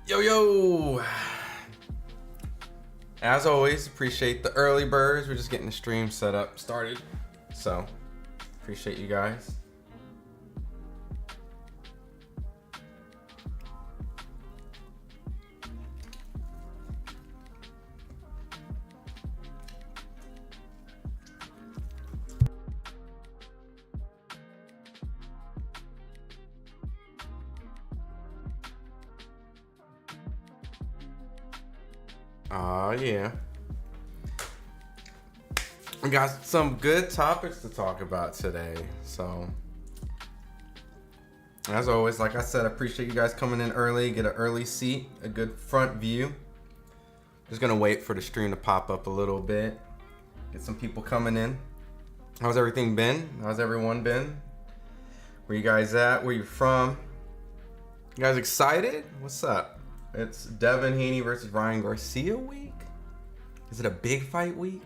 Yo, yo. As always, appreciate the early birds. We're just getting the stream started. So, appreciate you guys. Oh, yeah. We got some good topics to talk about today. So, as always, like I said, I appreciate you guys coming in early. Get an early seat, a good front view. Just gonna wait for the stream to pop up a little bit. Get some people coming in. How's everything been? How's everyone been? Where you guys at? Where you from? You guys excited? What's up? It's Devin Haney versus Ryad Garcia week? Is it a big fight week?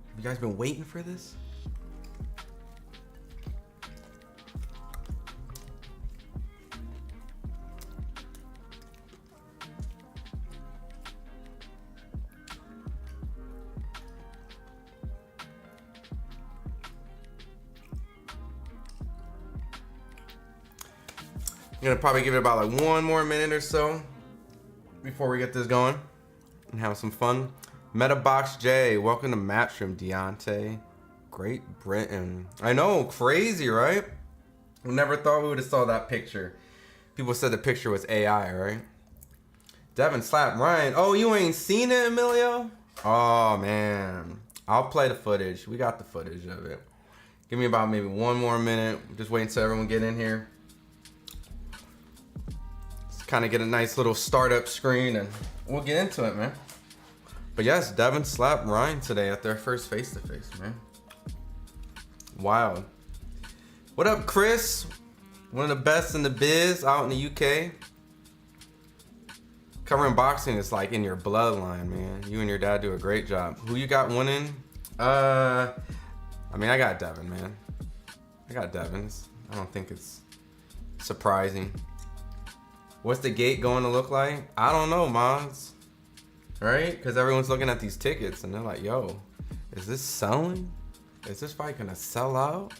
Have you guys been waiting for this? I'm gonna probably give it about like one more minute or so before we get this going and have some fun. Metabox J, welcome to Matchroom, Deontay. Great Britain. I know, crazy, right? We never thought we would have saw that picture. People said the picture was AI, right? Devin slapped Ryan. Oh, you ain't seen it, Emilio? Oh, man. I'll play the footage. We got the footage of it. Give me about maybe one more minute. Just wait until everyone get in here. Kind of get a nice little startup screen and we'll get into it, man. But yes, Devin slapped Ryan today at their first face-to-face, man. Wild. What up, Chris? One of the best in the biz out in the UK. Covering boxing is like in your bloodline, man. You and your dad do a great job. Who you got winning? I mean, I got Devin, man. I got Devin's. I don't think it's surprising. What's the gate going to look like? I don't know, mods. Right? Because everyone's looking at these tickets and they're like, yo, is this selling? Is this fight going to sell out?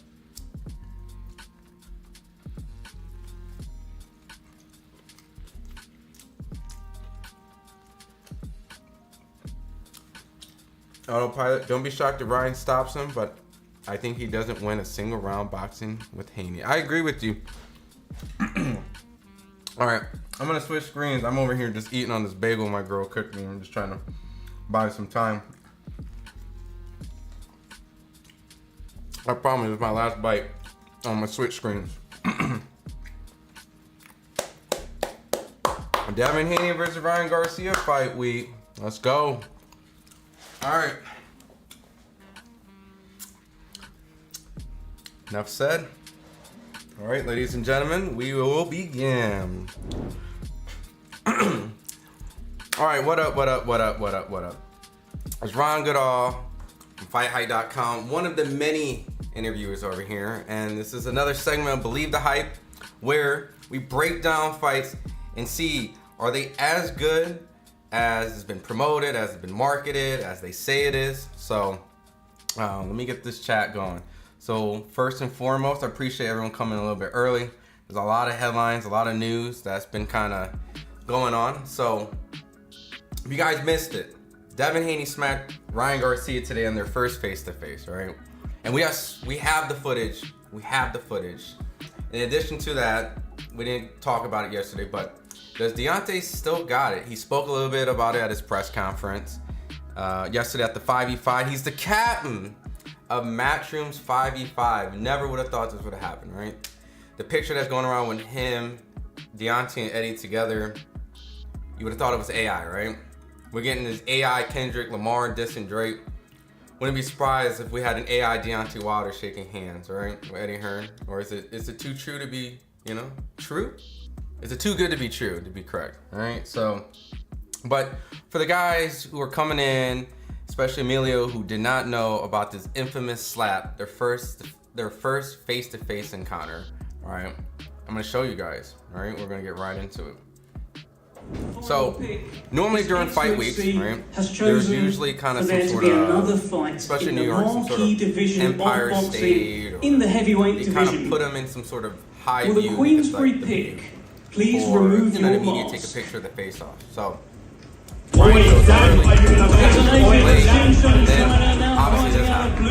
Autopilot, don't be shocked if Ryan stops him, but I think he doesn't win a single round boxing with Haney. I agree with you. All right, I'm gonna switch screens. I'm over here just eating on this bagel my girl cooked me. I'm just trying to buy some time. I promise it's my last bite on my switch screens. Devin Haney versus Ryad Garcia fight week. Let's go. All right. Enough said. All right, ladies and gentlemen, we will begin. All right, what up? It's Ron Goodall from FightHype.com, one of the many interviewers over here, and this is another segment of Believe the Hype, where we break down fights and see, are they as good as it's been promoted, as it's been marketed, as they say it is? So let me get this chat going. So first and foremost, I appreciate everyone coming a little bit early. There's a lot of headlines, a lot of news that's been kind of going on. So if you guys missed it, Devin Haney smacked Ryad Garcia today on their first face-to-face, right? And we have the footage. We have the footage. In addition to that, we didn't talk about it yesterday, but does Deontay still got it? He spoke a little bit about it at his press conference yesterday at the 5v5. He's the captain of Matchroom's 5v5. Never would have thought this would have happened, right? The picture that's going around with him, Deontay and Eddie together, you would have thought it was AI, right? We're getting this AI Kendrick Lamar dissing Drake. Wouldn't be surprised if we had an AI Deontay Wilder shaking hands, right? With Eddie Hearn. Or is it too true to be, true? Is it too good to be true, to be correct? All right, so, but for the guys who are coming in, especially Emilio, who did not know about this infamous slap, their first face-to-face encounter, all right? I'm gonna show you guys, all right? We're gonna get right into it. So normally during fight weeks, right, there's usually kind of some sort of, especially in New York, some sort of Empire State, or in the heavyweight they division. kind of put them in some sort of high Will view. the Queensbury Like pick please or, remove and then your immediately mask? take a picture of the face off. So Ryan goes early, late, and then obviously this happened.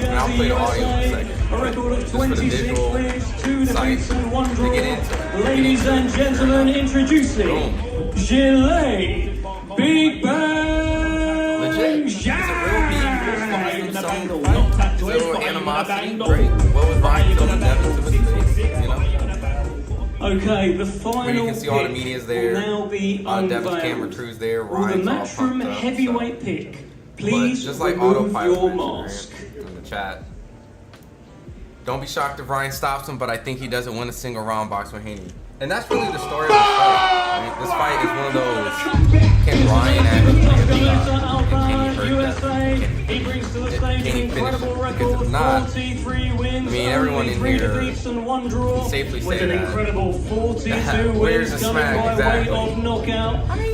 And I'll play the audio in a second. A record of Just for the 26 visual wins, 2 sight defeats and 1 to draw. get into it. Ladies and gentlemen, introducing Gilet Big Bang. Legit. It's a real beef. Some little animosity. Great. What was Ryan telling Devin to his face? You know? Okay, the final Where you can see all the pick media's there. will now be Devin's unveiled. camera crew's there. Will the Ryan's all Matchroom pumped up. heavyweight pick But please just like remove autopilot your mentioned, mask? right, in the chat. Don't be shocked if Ryan stops him, but I think he doesn't win a single round box with Haney. And that's really the story of this fight. Right? This fight is one of those, can Ryan actually get a shot? And can he hurt that? Can he finish it? Because if not, I mean, everyone in here can safely say that. Where's the smack exactly? I mean,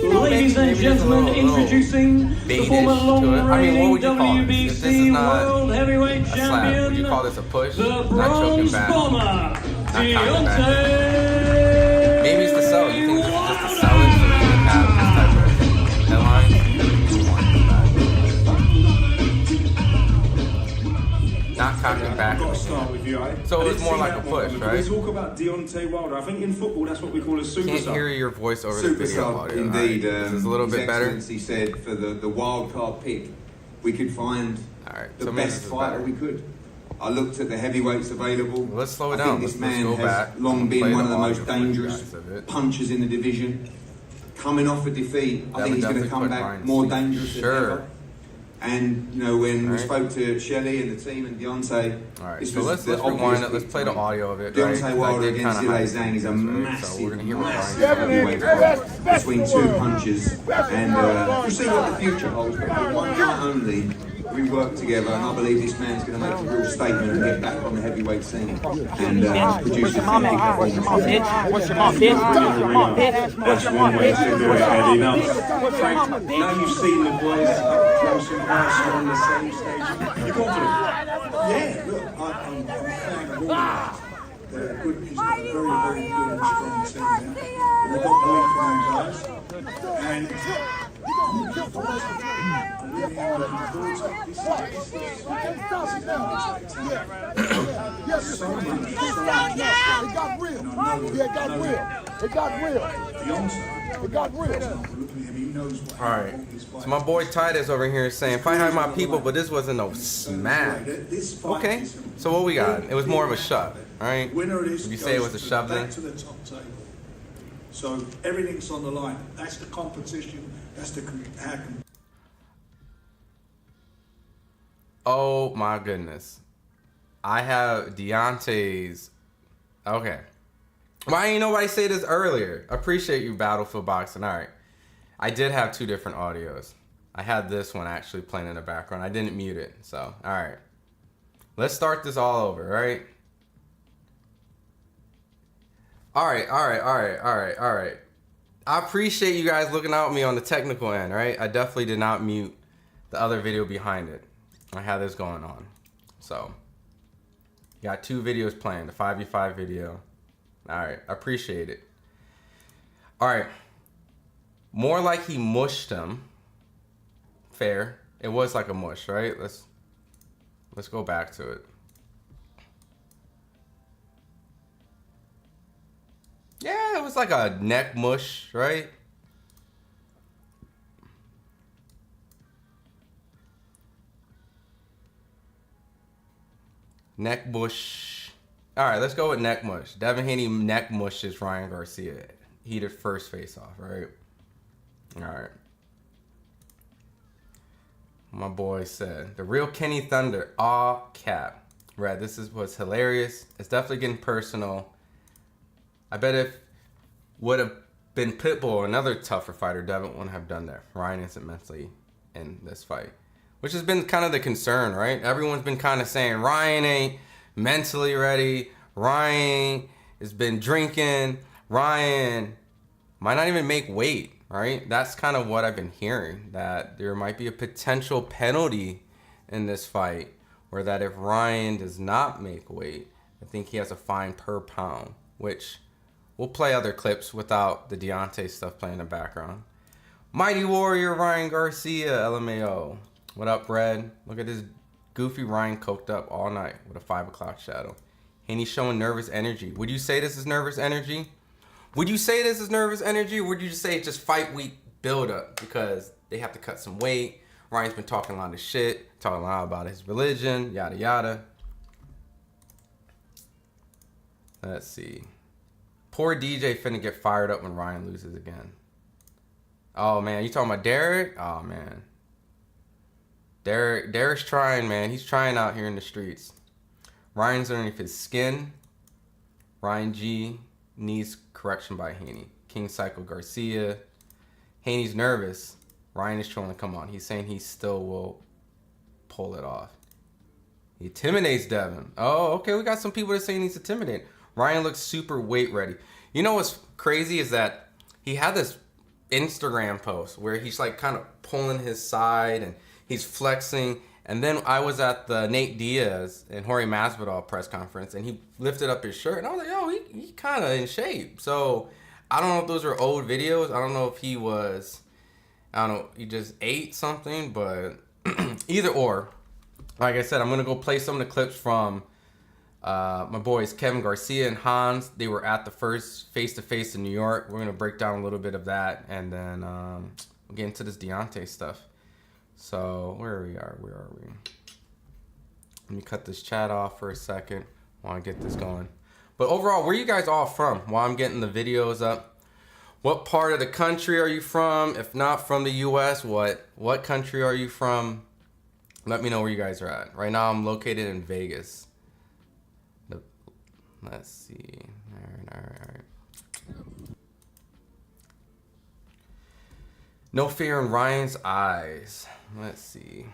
you know, Ladies and maybe there's a gentlemen, little introducing the former baitish to it. I mean, what long-reigning would you call this? If this is WBC not World Heavyweight a slap, would you Champion, call this a push? the Not choking Bronze back. Bomber, Not coming Deontay. back. Maybe it's to sell. You think this is just to sell it so you can have this type of headline? Not cocking back. I've got to start with you, eh? So it's more like a push, right? We talk about Deontay Wilder. I think in football that's what we call a super Can't sub. hear your voice over the Super video sub, audio. indeed. All right. This is a little His bit better. Excellency said for the wild card pick, we could find All right. the So maybe best this is fighter better. we could. I looked at the heavyweights available. Let's slow it I down. think this Let's man go has back. long Play been one of the audio most for you dangerous guys of it. punchers in the division. Coming off a defeat, I That think would he's going to definitely come put back Ryan to more sleep. dangerous than Sure. ever. And you know, when we Right. spoke to Shelley and the team and Deontay, All right, this so was let's the rewind obvious it. Let's pick play to the win. audio of it. Right? Deontay 'Cause I Wilder did against kinda Zilay hype Zhang is a this, right? massive, So we're gonna hear what massive Ryan heavyweight fight between two punches, and we'll see what the future holds. But for one night only, we work together, and I believe this man's going to make a real statement and get back on the heavyweight scene and produce a big performance. What's your mom, bitch? What's your mom, bitch? What's your mom, bitch? Eddie. Now, Frank, now you've seen the boys up close and personal on the same stage. You confident? Yeah, look, I'm a fan of all of it. They're good, he's got a very, very good and strong team there. We've got belief in them guys. And I'm looking forward to it. I'm really looking forward to it. This is so much, so much. It got real. Yeah, it got real. It got real. Deontay, It got real. looking at him, he knows what All right. So my boy Titus over here is saying, fight high my people, but this wasn't no smack. Okay. So what we got? It was more of a shove. All right. Winner of this If you say it was a goes shove, back then to the top table. So everything's on the line. That's the competition. That's the oh my goodness, I have Deontay's. Okay. Why ain't nobody say this earlier? Appreciate you, Battlefield Boxing. All right. I did have two different audios. I had this one actually playing in the background. I didn't mute it. So, all right. Let's start this all over, right? All right. I appreciate you guys looking out at me on the technical end, right? I definitely did not mute the other video behind it. I had this going on. So, got two videos playing. The 5v5 video. All right. I appreciate it. All right. More like he mushed him. Fair. It was like a mush, right? Let's go back to it. Yeah, it was like a neck mush, right? Neck mush. All right, let's go with neck mush. Devin Haney neck mushes Ryan Garcia. Heated first face off, right? All right. My boy said, the real Kenny Thunder, all cap. Red, was hilarious. It's definitely getting personal. I bet if would have been Pitbull, another tougher fighter, Devin wouldn't have done that. Ryan isn't mentally in this fight, which has been kind of the concern, right? Everyone's been kind of saying Ryan ain't mentally ready. Ryan has been drinking. Ryan might not even make weight, right? That's kind of what I've been hearing, that there might be a potential penalty in this fight, or that if Ryan does not make weight, I think he has a fine per pound, which we'll play other clips without the Deontay stuff playing in the background. Mighty Warrior Ryan Garcia, LMAO. What up, Red? Look at this goofy Ryan coked up all night with a 5 o'clock shadow. Haney's showing nervous energy. Would you say this is nervous energy? Would you say this is nervous energy, or would you just say it's just fight week build-up because they have to cut some weight? Ryan's been talking a lot of shit, talking a lot about his religion, yada yada. Let's see. Poor DJ finna get fired up when Ryan loses again. Oh man, you talking about Derek? Oh man. Derek's trying, man. He's trying out here in the streets. Ryan's underneath his skin. Ryan G needs correction by Haney. King Psycho Garcia. Haney's nervous. Ryan is trying to come on. He's saying he still will pull it off. He intimidates Devin. Oh, okay. We got some people that saying he's intimidated. Ryan looks super weight ready. You know what's crazy is that he had this Instagram post where he's like kind of pulling his side and he's flexing. And then I was at the Nate Diaz and Jorge Masvidal press conference, and he lifted up his shirt, and I was like, "Yo, he kind of in shape." So I don't know if those are old videos. I don't know if he was, I don't know, he just ate something, but either or. Like I said, I'm gonna go play some of the clips from my boys Kevin Garcia and Hans. They were at the first face-to-face in New York. We're gonna break down a little bit of that, and then we'll get into this Deontay stuff. So where are we? Let me cut this chat off for a second while I get this going. But overall, where are you guys all from while I'm getting the videos up? What part of the country are you from? If not from the US, what country are you from? Let me know where you guys are at. Right now I'm located in Vegas. Let's see. All right. No fear in Ryan's eyes. Let's see.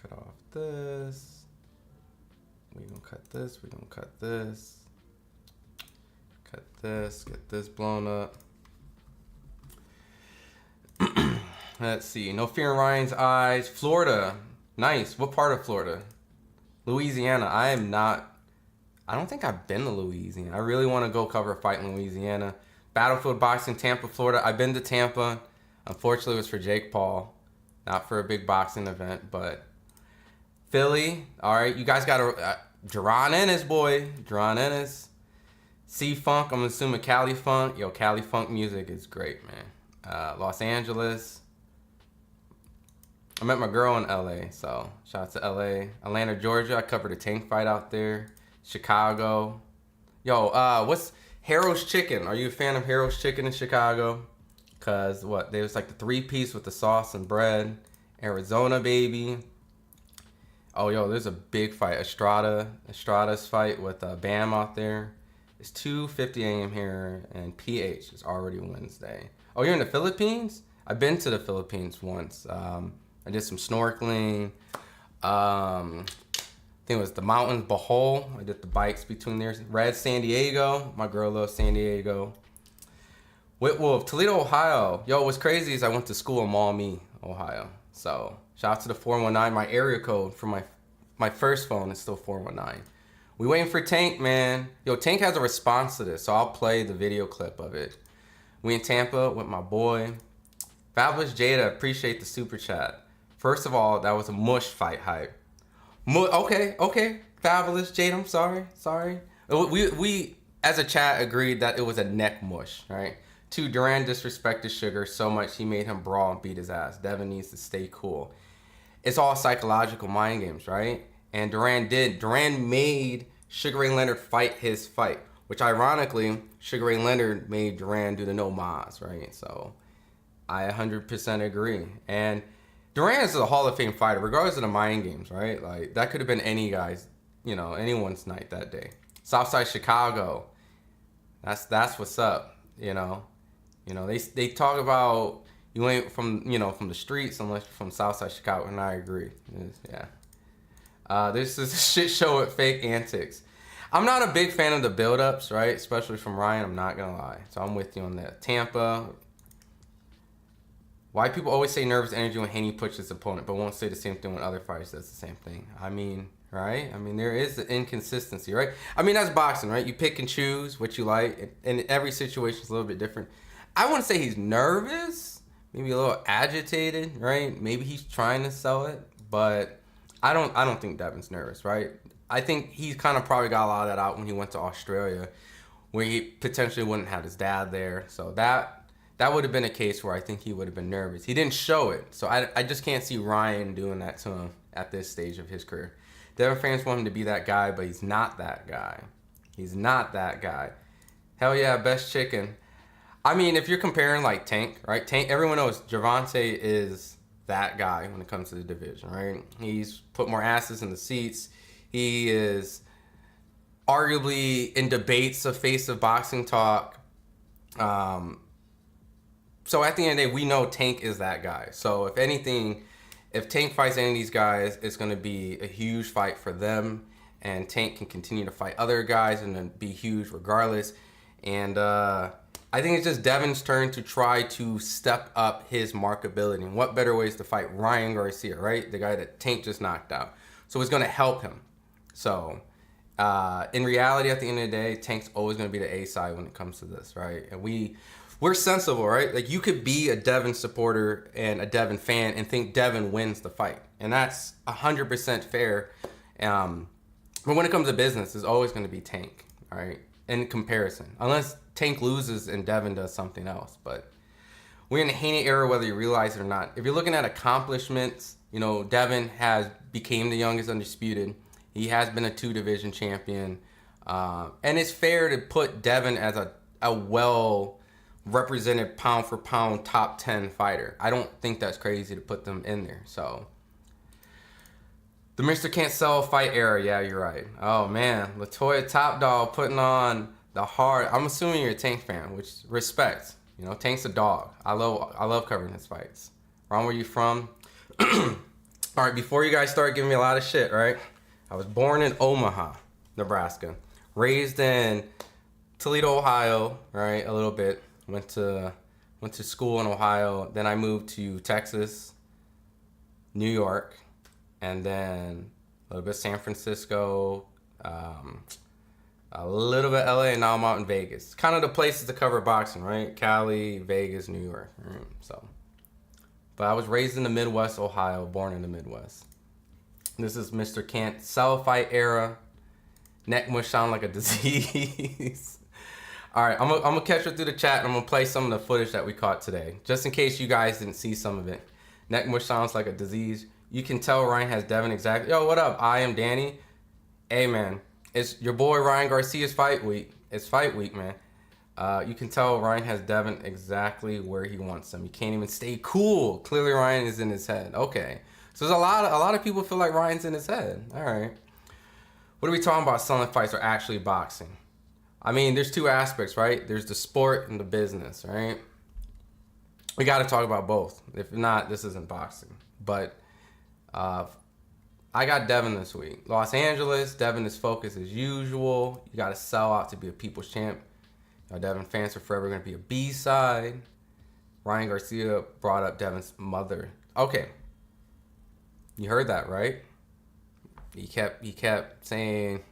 Cut off this. We're gonna cut this. We're gonna cut this. Cut this. Get this blown up. Let's see. No fear in Ryan's eyes. Florida. Nice. What part of Florida? Louisiana. I don't think I've been to Louisiana. I really want to go cover a fight in Louisiana. Battlefield Boxing, Tampa, Florida. I've been to Tampa. Unfortunately, it was for Jake Paul. Not for a big boxing event, but Philly. All right, you guys got to... Jerron Ennis, boy. Jerron Ennis. C-Funk. I'm assuming Cali Funk. Yo, Cali Funk music is great, man. Los Angeles. I met my girl in LA, so shout out to LA. Atlanta, Georgia. I covered a tank fight out there. Chicago. Yo, what's Harold's Chicken? Are you a fan of Harold's Chicken in Chicago? Cause what? There's like the 3-piece with the sauce and bread. Arizona, baby. Oh, yo, there's a big fight. Estrada's fight with Bam out there. It's 2:50 a.m. here, and PH is already Wednesday. Oh, you're in the Philippines? I've been to the Philippines once. I did some snorkeling. I think it was the mountains, Bivol. I did the bikes between there. Red, San Diego. My girl loves San Diego. Whitwolf, Toledo, Ohio. Yo, what's crazy is I went to school in Maumee, Ohio. So shout out to the 419. My area code for my first phone is still 419. We waiting for Tank, man. Yo, Tank has a response to this, so I'll play the video clip of it. We in Tampa with my boy. Fabulous Jada, appreciate the super chat. First of all, that was a mush fight hype. Okay. Fabulous Jade, I'm sorry. We as a chat agreed that it was a neck mush, right? 2, Duran disrespected Sugar so much he made him brawl and beat his ass. Devin needs to stay cool. It's all psychological mind games, right? And Duran made Sugar Ray Leonard fight his fight, which ironically, Sugar Ray Leonard made Duran do the no mas, right? So I 100% agree. And Duran is a Hall of Fame fighter, regardless of the mind games, right? Like, that could have been any guy's, anyone's night that day. Southside Chicago, that's what's up, They talk about you ain't from the streets unless you're from Southside Chicago, and I agree. Yeah. This is a shit show with fake antics. I'm not a big fan of the build-ups, right? Especially from Ryan, I'm not gonna lie. So I'm with you on that. Tampa. Why people always say nervous energy when Haney pushes his opponent, but won't say the same thing when other fighters does the same thing. I mean, right? I mean, there is the inconsistency, right? I mean, that's boxing, right? You pick and choose what you like, and every situation is a little bit different. I wouldn't say he's nervous, maybe a little agitated, right? Maybe he's trying to sell it, but I don't think Devin's nervous, right? I think he's kind of probably got a lot of that out when he went to Australia, where he potentially wouldn't have his dad there. So that would have been a case where I think he would have been nervous. He didn't show it, so I just can't see Ryan doing that to him at this stage of his career. Devin fans want him to be that guy, but he's not that guy. He's not that guy. Hell yeah, best chicken. I mean, if you're comparing like Tank, right? Tank, everyone knows Gervonta is that guy when it comes to the division, right? He's put more asses in the seats. He is arguably in debates of face of boxing talk. So at the end of the day, we know Tank is that guy. So if anything, if Tank fights any of these guys, it's going to be a huge fight for them. And Tank can continue to fight other guys and then be huge regardless. And I think it's just Devin's turn to try to step up his markability. And what better ways to fight Ryan Garcia, right? The guy that Tank just knocked out. So it's going to help him. So in reality, at the end of the day, Tank's always going to be the A side when it comes to this, right? And we're sensible, right? Like, you could be a Devin supporter and a Devin fan and think Devin wins the fight. And that's 100% fair. But when it comes to business, it's always going to be Tank, all right? In comparison. Unless Tank loses and Devin does something else. But we're in the Haney era, whether you realize it or not. If you're looking at accomplishments, you know, Devin became the youngest undisputed. He has been a 2-division champion. And it's fair to put Devin as a well-represented pound-for-pound top 10 fighter. I don't think that's crazy to put them in there. So, the Mr. Can't Sell fight era. Yeah, you're right. Oh, man. Latoya Top Dog putting on the hard... I'm assuming you're a Tank fan, which respect. You know, Tank's a dog. I love covering his fights. Ron, where you from? All right, before you guys start giving me a lot of shit, right? I was born in Omaha, Nebraska. Raised in Toledo, Ohio, right? A little bit. Went to school in Ohio. Then I moved to Texas, New York, and then a little bit San Francisco, a little bit LA, and now I'm out in Vegas. Kind of the places to cover boxing, right? Cali, Vegas, New York. Right? So, but I was raised in the Midwest, Ohio, born in the Midwest. This is Mr. Can't Sell fight era. Neck mush sound like a disease. All right, I'm gonna catch it through the chat, and I'm gonna play some of the footage that we caught today, just in case you guys didn't see some of it. Neck mush sounds like a disease. You can tell Ryan has Devin exactly. Yo, what up? I am Danny. Hey, man, it's your boy Ryan Garcia's fight week. It's fight week, man. You can tell Ryan has Devin exactly where he wants him. He can't even stay cool. Clearly, Ryan is in his head. Okay, so there's a lot of people feel like Ryan's in his head. All right, what are we talking about? Selling fights or actually boxing? I mean, there's two aspects, right? There's the sport and the business, right? We got to talk about both. If not, this isn't boxing. But I got Devin this week. Los Angeles, Devin is focused as usual. You got to sell out to be a people's champ. Devin fans are forever going to be a B-side. Ryan Garcia brought up Devin's mother. Okay. You heard that, right? He kept saying...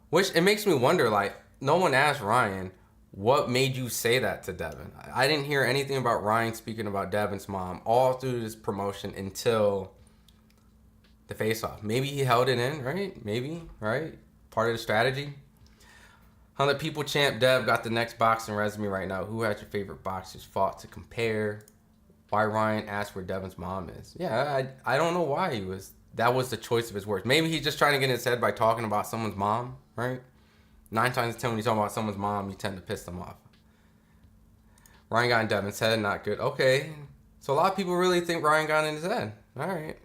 Which, it makes me wonder, like, no one asked Ryan, what made you say that to Devin? I didn't hear anything about Ryan speaking about Devin's mom all through this promotion until the face-off. Maybe he held it in, right? Maybe, right? Part of the strategy. 100 People Champ Dev got the next boxing resume right now. Who had your favorite boxers fought to compare? Why Ryan asked where Devin's mom is. Yeah, I don't know why that was the choice of his words. Maybe he's just trying to get in his head by talking about someone's mom, right? 9 times out of 10 when you talk about someone's mom, you tend to piss them off. Ryan got in Devin's head, not good. Okay, so a lot of people really think Ryan got in his head. All right.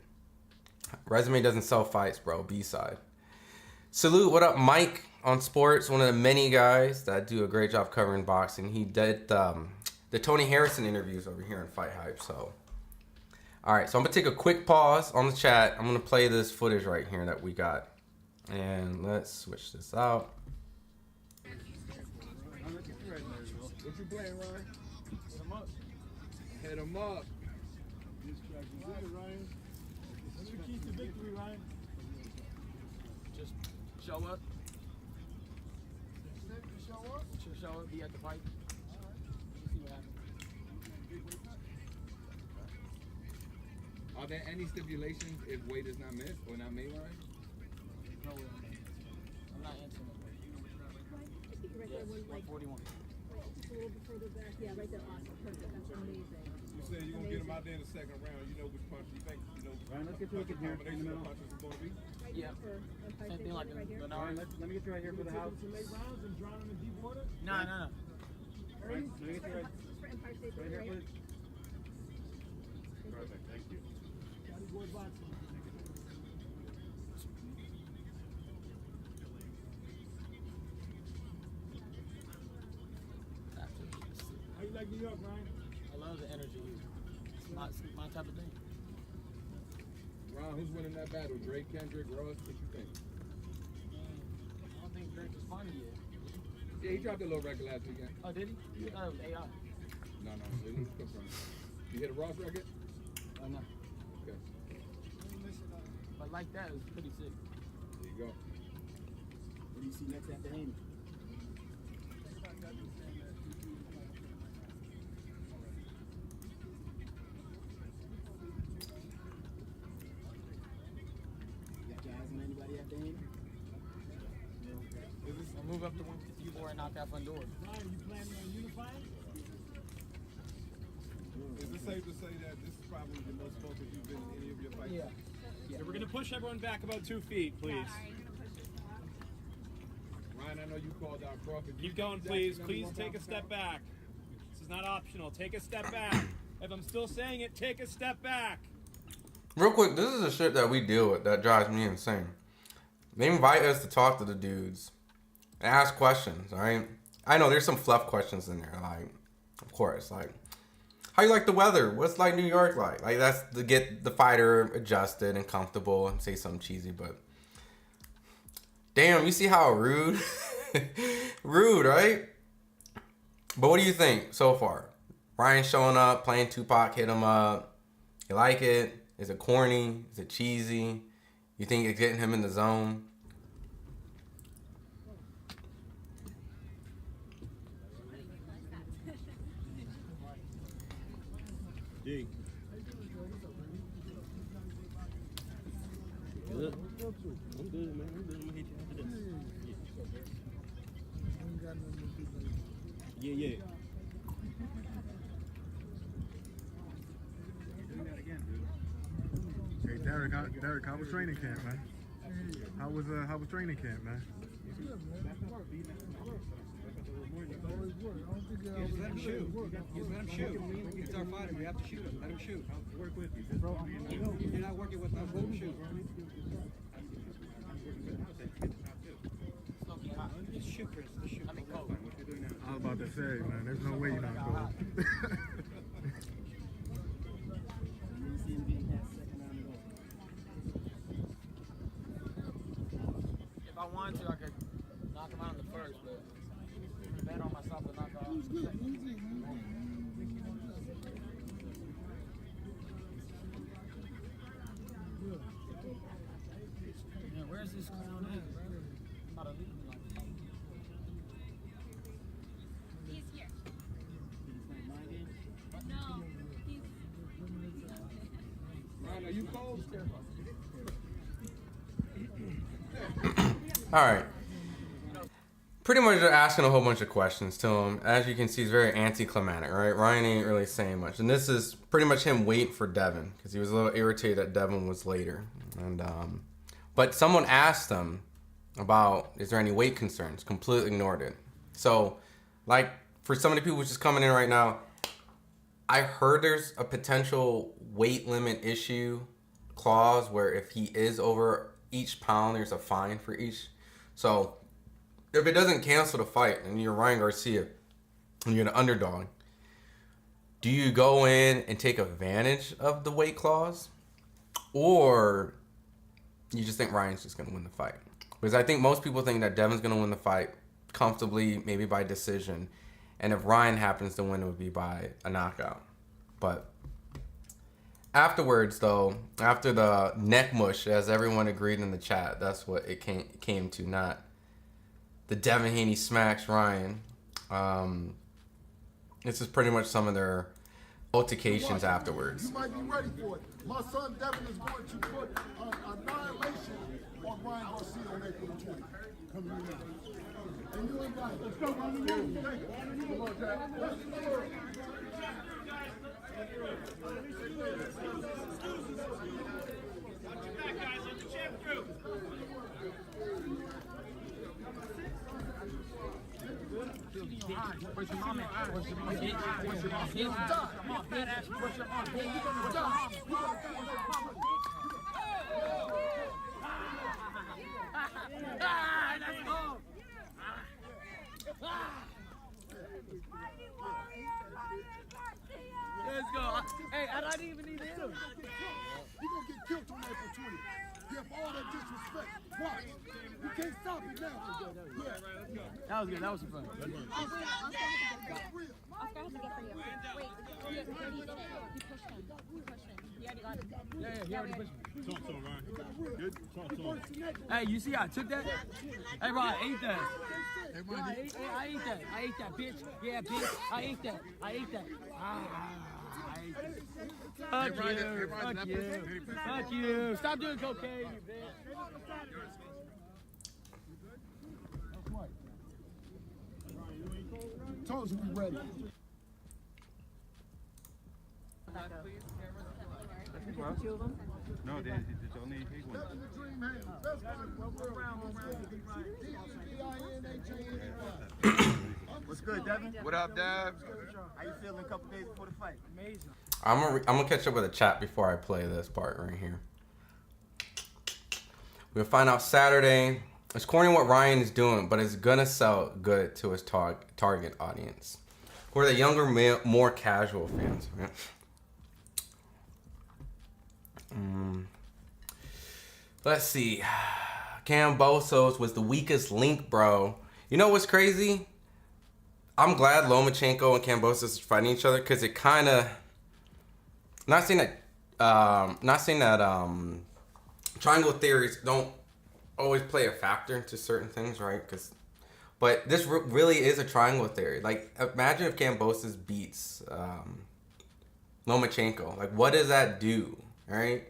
Resume doesn't sell fights, bro. B-side. Salute, what up, Mike on Sports, one of the many guys that do a great job covering boxing. He did the Tony Harrison interviews over here on FightHype, so All right, so I'm gonna take a quick pause on the chat. I'm gonna play this footage right here that we got, and let's switch this out. What you playing, Ryan? Hit him up. Hit him up. Ryan. What's the key to victory, Ryan? Just show up. Show up? Just show up, be at the fight. See what happens. Are there any stipulations if weight is not missed or not made, Ryan? No way. I'm not answering it. Yes, 141. Just a little bit further back. Yeah, right there. Awesome. Perfect. That's amazing. You said you're going to get him out there in the second round. You know which punch you think, Ryan, let's get to it here in the middle. punches is going to be? Right Yeah. here for Empire Same State thing like right here. Bernard. Let me get you right here for the house. Some late rounds and drowning in deep water? No. Let me get you right For Empire State right here. right here. Perfect, thank you. Johnny Boy boxing. How you like New York, Ryan? I love the energy here. It's my type of thing. Ron, who's winning that battle? Drake, Kendrick, Ross? What you think? I don't think Drake was funny yet. Yeah, he dropped a little record last weekend. Oh, did he? Yeah. Oh, it was AI. No, it was confirmed. You hit a Ross record? Oh, no. Okay. But like that, it was pretty sick. There you go. What do you see next after Haney? You got your eyes on anybody after Haney? I'll move up to 154 and knock out Fundora. Ryan, you planning on unifying? Is it safe to say that this is probably the most focused you've been in any of your fights? Yeah. So we're gonna push everyone back about 2 feet, please. Ryan, I know you called out Crawford. Keep going, please. Please take a step back. This is not optional. Take a step back. If I'm still saying it, take a step back. Real quick, this is the shit that we deal with that drives me insane. They invite us to talk to the dudes and ask questions, all right? I know there's some fluff questions in there, like, of course, like, how you like the weather? What's like New York like? Like, that's to get the fighter adjusted and comfortable and say something cheesy, but damn, you see how rude? Rude, right? But what do you think so far? Ryan showing up, playing Tupac, hit him up. You like it? Is it corny? Is it cheesy? You think it's getting him in the zone? D. Good. I'm good, man. I'm good. I'm gonna hit you after this. Yeah. Yeah. Hey Derek, how was training camp, man? How was training camp, man? Just let him shoot. Just let him shoot. He's our fighter. We have to shoot him. Let him shoot. Work with you. You're not working with us. Let him shoot. Just shoot, Chris. Just shoot. I was about to say, man, there's no way you're not going. If I wanted to, I could knock him out in the first, but I bet on myself to knock out in the second. Yeah, where's this clown at? I'm about to leave him like He's here. No, he's. Ryan, are you cold? All right. Pretty much they're asking a whole bunch of questions to him. As you can see, he's very anticlimactic, right? Ryan ain't really saying much. And this is pretty much him waiting for Devin because he was a little irritated that Devin was later. And but someone asked him about, is there any weight concerns? Completely ignored it. So, like, for some of the people just coming in right now, I heard there's a potential weight limit issue clause where if he is over each pound, there's a fine for each. So if it doesn't cancel the fight and you're Ryan Garcia and you're the underdog, do you go in and take advantage of the weight clause, or you just think Ryan's just going to win the fight? Because I think most people think that Devin's going to win the fight comfortably, maybe by decision. And if Ryan happens to win, it would be by a knockout. But afterwards, though, after the neck mush, as everyone agreed in the chat, that's what it came to, not the Devin Haney smacks Ryan. This is pretty much some of their altercations afterwards. You might be ready for it. My son Devin is going to put annihilation on Ryan Garcia on April 20th. Come here now. And you ain't got it. Let's go, Ryan. Thank you. Come on, Jack. Push him on, man. Push him on, bitch. Push him on, bitch. Come on, badass. Push him on, bitch. You're gonna die. Let's go. Let's go. Hey, I don't even need to hit him. You're gonna get killed on April 20th. You have all that disrespect. Watch. You can't stop it now. That was good. That was fun. Oscar has to get for you. Wait, he already did it. You pushed him. You pushed him. He already got it. Yeah, he already pushed me. Talk to him, Ryan. Good? Talk to him. Hey, you see how I took that? Hey, Rod, I ate that. I ate that. I ate that, bitch. Yeah, bitch. I ate that. I ate that. I ate that. Fuck you. Fuck you. Fuck you. Stop doing cocaine, you bitch. Told you we ready. No, it's only he won. What's good, Devin? What up, Dev? How you feeling a couple days before the fight? Amazing. I'm gonna catch up with a chat before I play this part right here. We'll find out Saturday. It's corny what Ryan is doing, but it's gonna sell good to his target audience, who are the younger, more casual fans. Right? Let's see. Kambosos was the weakest link, bro. You know what's crazy? I'm glad Lomachenko and Kambosos are fighting each other, because it kind of, not saying that triangle theories don't always play a factor into certain things, right? But this really is a triangle theory. Like, imagine if Kambosos beats Lomachenko. Like, what does that do, right?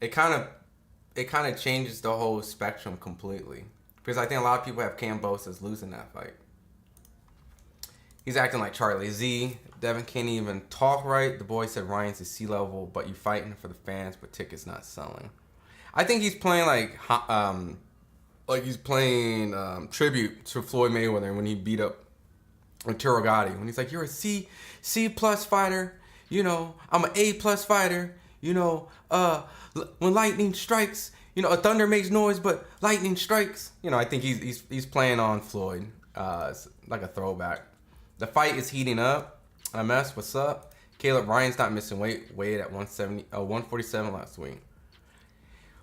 It kind of changes the whole spectrum completely, because I think a lot of people have Kambosos losing that fight. He's acting like Charlie Z. Devin can't even talk right. The boy said Ryan's at sea level, but you fighting for the fans, but tickets not selling. I think he's playing like he's playing tribute to Floyd Mayweather when he beat up Arturo Gatti. When he's like, "You're a C+ fighter, you know. I'm an A+ fighter, you know. When lightning strikes, you know, a thunder makes noise, but lightning strikes." You know, I think he's playing on Floyd. It's like a throwback. The fight is heating up. MS, what's up? Caleb Ryan's not missing weight. Weighed at 147 last week.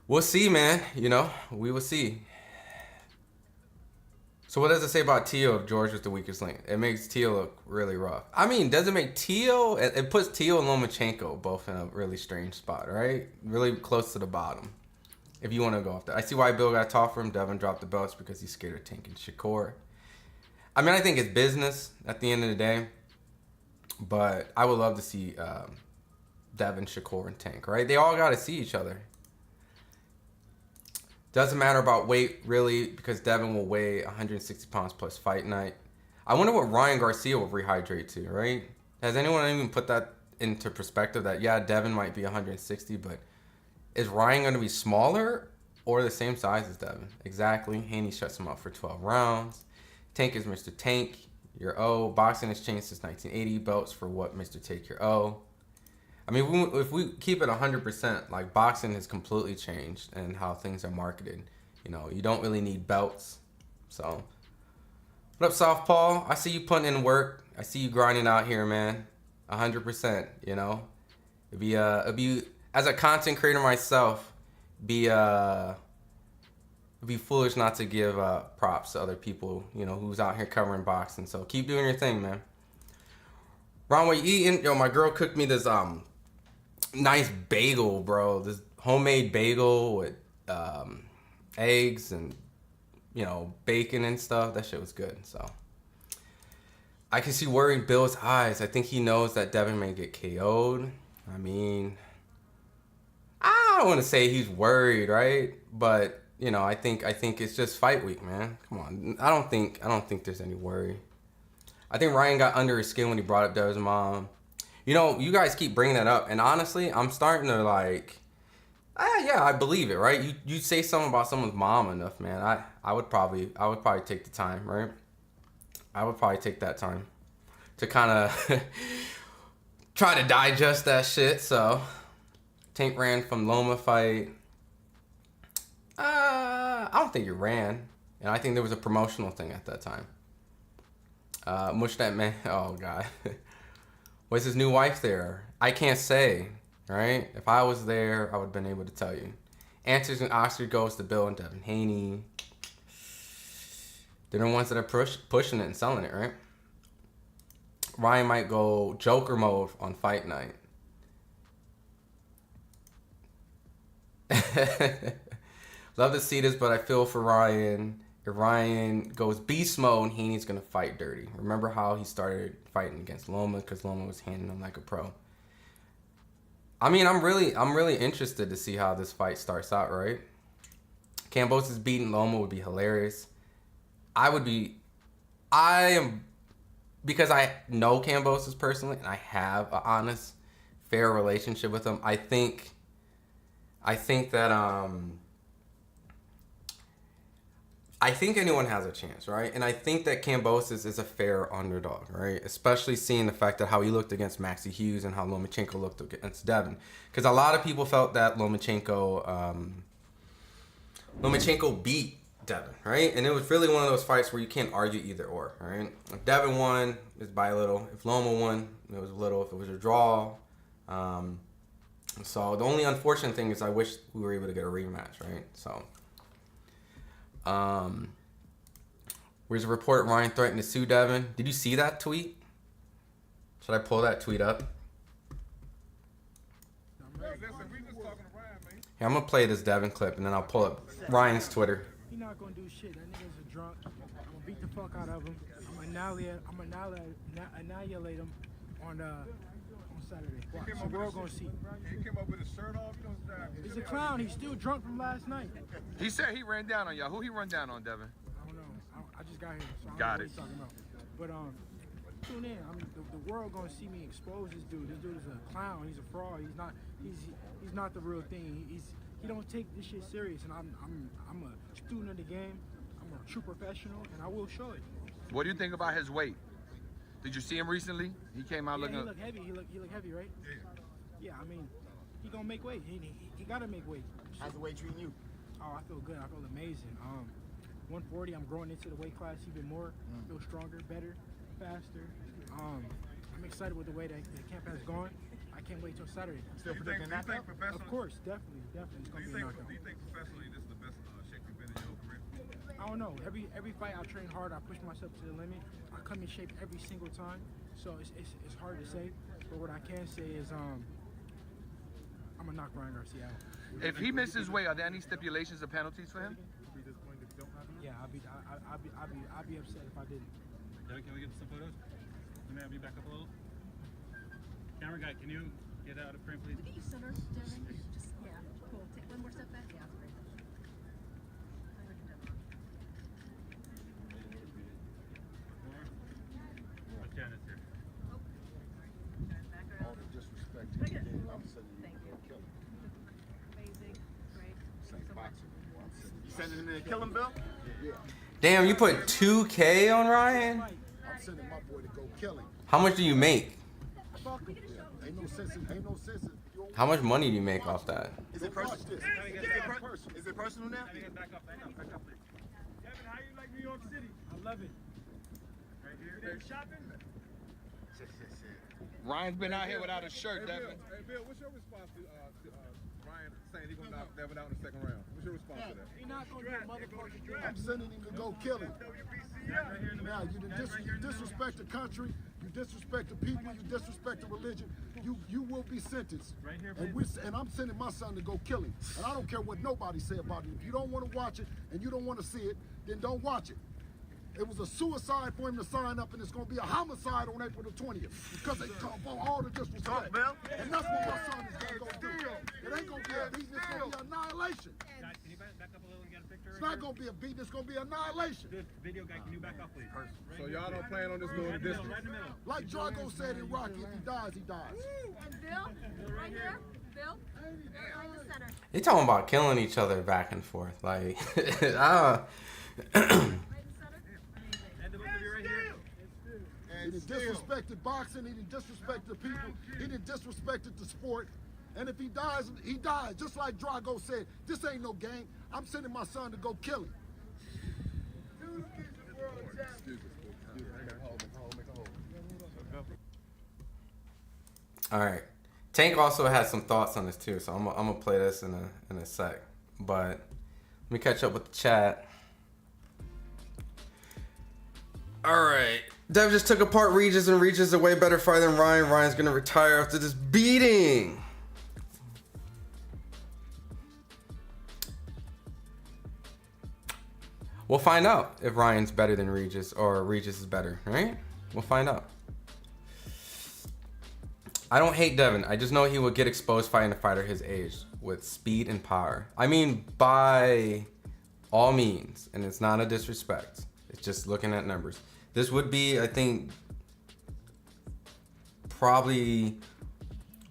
We'll see, man. You know, we will see. So what does it say about Teo if George was the weakest link? It makes Teo look really rough. I mean, does it make Teo? It puts Teo and Lomachenko both in a really strange spot, right? Really close to the bottom. If you want to go off that. I see why Bill got tough for him. Devin dropped the belts because he's scared of Tank and Shakur. I mean, I think it's business at the end of the day. But I would love to see Devin, Shakur, and Tank, right? They all got to see each other. Doesn't matter about weight, really, because Devin will weigh 160 pounds plus fight night. I wonder what Ryan Garcia will rehydrate to, right? Has anyone even put that into perspective that, yeah, Devin might be 160, but is Ryan going to be smaller or the same size as Devin? Exactly. Haney shuts him up for 12 rounds. Tank is Mr. Tank, your O. Boxing has changed since 1980. Belts for what, Mr. Take, your O. I mean, if we keep it 100%, like, boxing has completely changed and how things are marketed. You know, you don't really need belts. So, what up, Southpaw? I see you putting in work. I see you grinding out here, man. 100%. You know, it'd be as a content creator myself, be foolish not to give props to other people, you know, who's out here covering boxing. So keep doing your thing, man. Ron, what you eating? Yo, my girl cooked me this nice bagel, bro. This homemade bagel with eggs and, you know, bacon and stuff. That shit was good. So I can see worried Bill's eyes. I think he knows that Devin may get KO'd. I mean, I don't want to say he's worried, right? But you know, I think it's just fight week, man. Come on, I don't think there's any worry. I think Ryan got under his skin when he brought up Devin's mom. You know, you guys keep bringing that up, and honestly, I'm starting to like, yeah, I believe it, right? You say something about someone's mom enough, man. I would probably take the time, right? I would probably take that time to kind of try to digest that shit. So, Tank ran from Loma fight. I don't think he ran, and I think there was a promotional thing at that time. Mush that man. Oh god, was his new wife there? I can't say. Right? If I was there, I would have been able to tell you. Answers and Oscar goes to Bill and Devin Haney. They're the ones that are pushing it and selling it, right? Ryan might go Joker mode on fight night. Love to see this, but I feel for Ryan. If Ryan goes beast mode, Haney's gonna fight dirty. Remember how he started fighting against Loma because Loma was handling him like a pro. I mean, I'm really interested to see how this fight starts out, right? Kambosos beating Loma would be hilarious. Because I know Kambosos personally and I have an honest, fair relationship with him. I think anyone has a chance, right? And I think that Kambosos is a fair underdog, right? Especially seeing the fact that how he looked against Maxie Hughes and how Lomachenko looked against Devin. Because a lot of people felt that Lomachenko beat Devin, right? And it was really one of those fights where you can't argue either or, right? If Devin won, it's by a little. If Loma won, it was a little. If it was a draw. So the only unfortunate thing is I wish we were able to get a rematch, right? So, where's the report? Ryan threatened to sue Devin. Did you see that tweet? Should I pull that tweet up? Here, I'm gonna play this Devin clip and then I'll pull up Ryan's Twitter. He's not gonna do shit. That nigga's a drunk. I'm gonna beat the fuck out of him. I'm gonna annihilate him on Saturday. Watch. The world gonna see. He came up with his shirt off. He's a clown. He's still drunk from last night. He said he ran down on y'all. Who he run down on, Devin? I don't know. I just got here, so I don't know Got what it. he's talking about. But tune in. I mean, the world gonna see me expose this dude. This dude is a clown. He's a fraud. He's not the real thing. He don't take this shit serious. And I'm a student of the game. I'm a true professional, and I will show it. What do you think about his weight? Did you see him recently? He came out looking. He look heavy. He look heavy, right? Yeah. I mean, he gonna make weight. He gotta make weight. How's the weight treating you? Oh, I feel good. I feel amazing. 140. I'm growing into the weight class even more. Feel stronger, better, faster. I'm excited with the way that the camp has gone. I can't wait till Saturday. Still predicting that? Of course, definitely. It's gonna be a knockout. Do you think professionally this is the best shape you've been in your career? I don't know. Every fight I train hard. I push myself to the limit. I come in shape every single time. So it's hard to say. But what I can say is I'm gonna knock Ryan Garcia out. If he misses weight, are there any stipulations or penalties for him? Yeah, I'll be upset if I didn't. Devin, can we get some photos? Let me have you back up a little. Camera guy, can you get out of frame, please? Look at you, center, Devin. Just, yeah, cool. Take one more step back. Yeah, that's great. Janice here. Back around. All the disrespect to the game, I'm sending you Thank to you. kill him. Amazing. Great. Same boxer. I'm sending You sending him in to kill him, Bill? Yeah. Damn, you put 2K on Ryan? I'm sending my boy to go kill him. How much do you make? Yeah. Ain't no sense in How much money do you make off that? Is it personal? Is it personal now? Back up, please. Devin, how you like New York City? I love it. Right here. Shopping? Ryan's been out here without a shirt, Devin. Hey, Bill, what's your response to Ryan saying he's going to knock Devin out in the second round? What's your response to that? He's not going to do motherfucking. I'm sending him to go kill him. Now, you disrespect the country, you disrespect the people, you disrespect the religion, you will be sentenced. Right here, and I'm sending my son to go kill him. And I don't care what nobody say about it. If you don't want to watch it and you don't want to see it, then don't watch it. It was a suicide for him to sign up, and it's going to be a homicide on April the 20th because they talk about all the disrespect. And that's what my son is going to go do. It ain't going to be a beating, it's going to be annihilation. Guys, can you back up a little and get a picture? It's not going to be a beating, it's going to be annihilation. Good video guy, can you back up, please? So y'all don't plan on this going to distance? Right in the middle. Like Drago said in Rocky, if he dies, he dies. And Bill, right here. Bill, right in the center. They talking about killing each other back and forth. Like, He done disrespected boxing, he done disrespected the people, he done disrespected the sport. And if he dies, he dies. Just like Drago said, this ain't no game. I'm sending my son to go kill him. all right. Tank also has some thoughts on this too, so I'm gonna play this in a sec. But let me catch up with the chat. All right. Dev just took apart Regis, and Regis is a way better fighter than Ryan. Ryan's gonna retire after this beating. We'll find out if Ryan's better than Regis or Regis is better, right? We'll find out. I don't hate Devin. I just know he will get exposed fighting a fighter his age with speed and power. I mean, by all means, and it's not a disrespect. It's just looking at numbers. This would be, I think, probably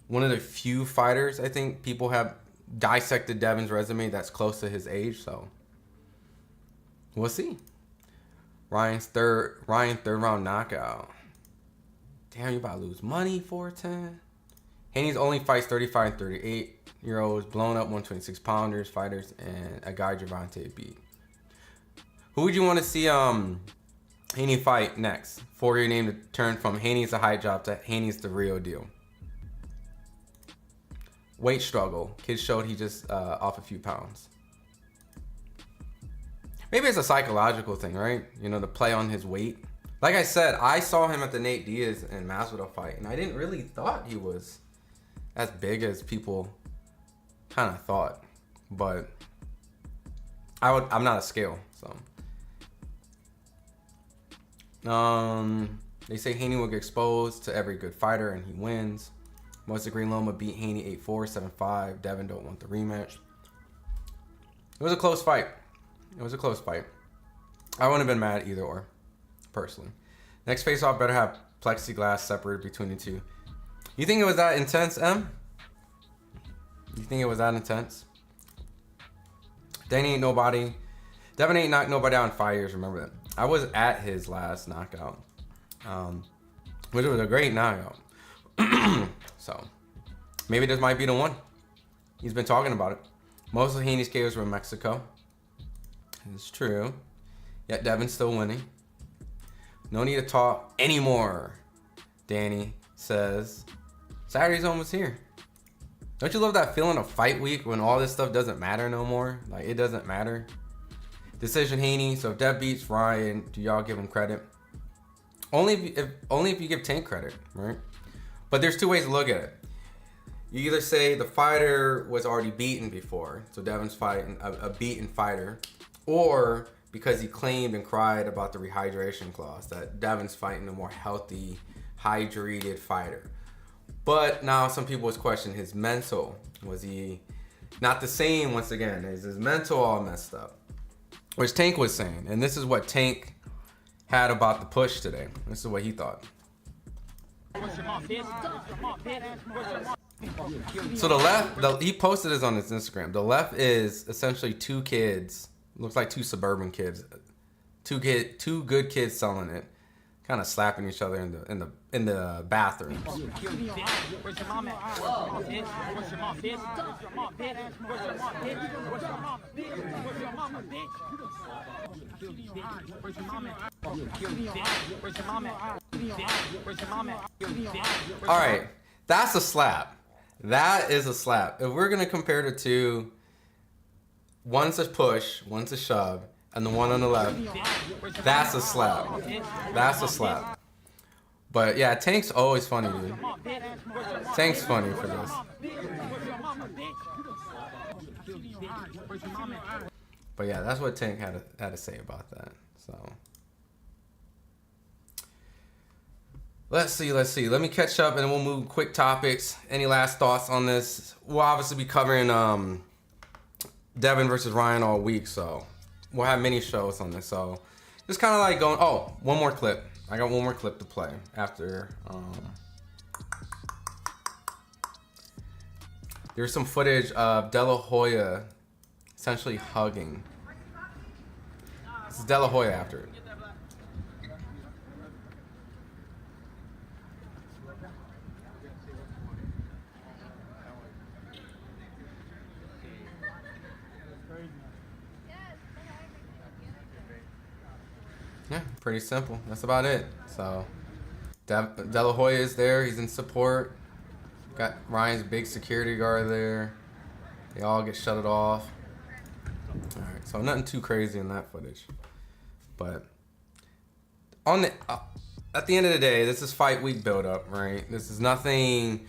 one of the few fighters I think people have dissected Devin's resume that's close to his age, so we'll see. Ryan third round knockout. Damn, you about to lose money, 410. Haney's only fights 35 and 38-year-olds, blown up 126 pounders, fighters, and a guy Gervonta beat. Who would you want to see Haney fight next? For your name to turn from Haney's a hype job to Haney's the real deal. Weight struggle. Kid showed he just off a few pounds. Maybe it's a psychological thing, right? You know, the play on his weight. Like I said, I saw him at the Nate Diaz and Masvidal fight, and I didn't really thought he was as big as people kind of thought. But I'm not a scale, so. They say Haney will get exposed to every good fighter, and he wins. Most agree Loma beat Haney 8-4, 7-5. Devin don't want the rematch. It was a close fight. It was a close fight. I wouldn't have been mad either or, personally. Next face-off better have plexiglass separated between the two. You think it was that intense, M? You think it was that intense? Devin ain't knocked nobody out in 5 years, remember that. I was at his last knockout, which was a great knockout. So, maybe this might be the one. He's been talking about it. Most of Haney's KOs were in Mexico. It's true. Yet Devin's still winning. No need to talk anymore, Danny says. Saturday's almost here. Don't you love that feeling of fight week when all this stuff doesn't matter no more? Like, it doesn't matter. Decision Haney. So if Dev beats Ryan, do y'all give him credit? Only if you give Tank credit, right? But there's two ways to look at it. You either say the fighter was already beaten before, so Devin's fighting a beaten fighter, or because he claimed and cried about the rehydration clause, that Devin's fighting a more healthy, hydrated fighter. But now some people was questioning his mental. Was he not the same once again? Is his mental all messed up? Which Tank was saying. And this is what Tank had about the push today. This is what he thought. So the left, he posted this on his Instagram. The left is essentially two kids. Looks like two suburban kids. Two good kids selling it. Kind of slapping each other in the bathroom. mama, bitch. Where's your mama? Where's your mama? Where's your mama? All right, that's a slap. That is a slap. If we're gonna compare the two, one's a push, one's a shove, and the one on the left, that's a slap. That's a slap. But yeah, Tank's always funny, dude. Tank's funny for this. But yeah, that's what Tank had to say about that. So let's see. Let me catch up and then we'll move quick topics. Any last thoughts on this? We'll obviously be covering Devin versus Ryan all week, so we'll have many shows on this. So just kind of like going. Oh, one more clip. I got one more clip to play after. There's some footage of De La Hoya essentially hugging. This is De La Hoya after it. Yeah, pretty simple. That's about it. So, De La Hoya is there. He's in support. Got Ryan's big security guard there. They all get shutted off. All right, so nothing too crazy in that footage. But on the at the end of the day, this is fight week build-up, right? This is nothing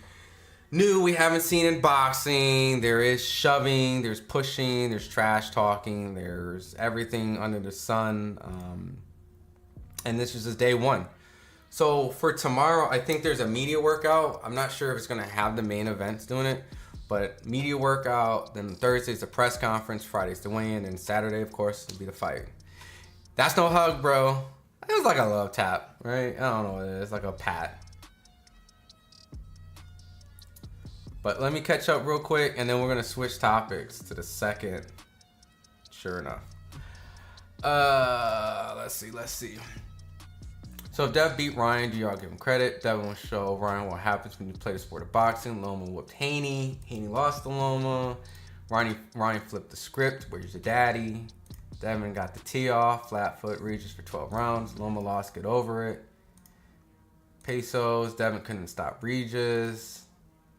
new we haven't seen in boxing. There is shoving, there's pushing, there's trash talking, there's everything under the sun. And this is just day one. So for tomorrow, I think there's a media workout. I'm not sure if it's gonna have the main events doing it, but media workout, then Thursday's the press conference, Friday's the weigh-in, and Saturday, of course, will be the fight. That's no hug, bro. It was like a love tap, right? I don't know what it is, like a pat. But let me catch up real quick, and then we're gonna switch topics to the second. Sure enough. Let's see. So if Dev beat Ryan, do y'all give him credit? Devin will show Ryan what happens when you play the sport of boxing. Loma whooped Haney. Haney lost to Loma. Ryan flipped the script. Where's your daddy? Devin got the tee off. Flat foot Regis for 12 rounds. Loma lost. Get over it. Pesos. Devin couldn't stop Regis.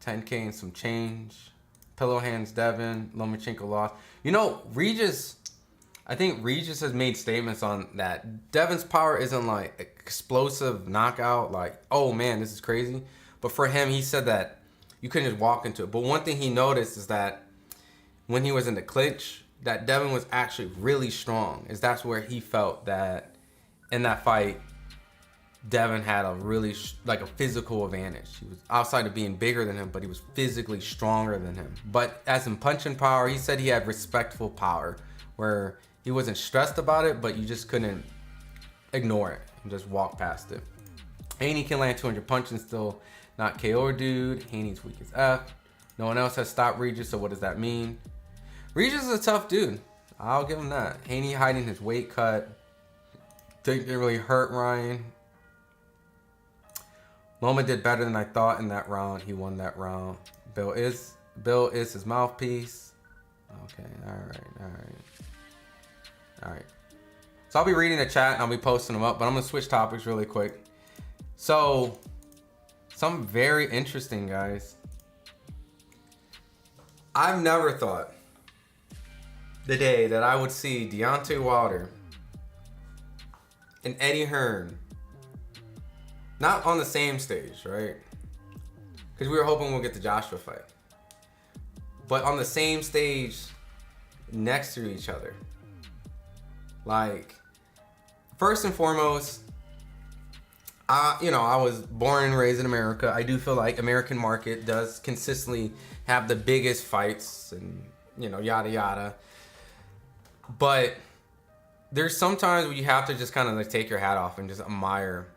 10K and some change. Pillow hands Devin. Lomachenko lost. You know, Regis... I think Regis has made statements on that. Devin's power isn't like explosive knockout, like, oh man, this is crazy. But for him, he said that you couldn't just walk into it. But one thing he noticed is that when he was in the clinch, that Devin was actually really strong. That's where he felt that in that fight, Devin had a really, like a physical advantage. He was outside of being bigger than him, but he was physically stronger than him. But as in punching power, he said he had respectful power, where he wasn't stressed about it, but you just couldn't ignore it and just walk past it. Haney can land 200 punches and still not KO dude. Haney's weak as F. No one else has stopped Regis, so what does that mean? Regis is a tough dude. I'll give him that. Haney hiding his weight cut. Didn't really hurt Ryan. Loma did better than I thought in that round. He won that round. Bill is his mouthpiece. Okay, all right. So I'll be reading the chat and I'll be posting them up, but I'm gonna switch topics really quick. So, something very interesting, guys. I've never thought the day that I would see Deontay Wilder and Eddie Hearn not on the same stage, right? Because we were hoping we'll get the Joshua fight. But on the same stage next to each other. Like, first and foremost, I was born and raised in America. I do feel like American market does consistently have the biggest fights and, yada, yada. But there's sometimes where you have to just kind of like take your hat off and just admire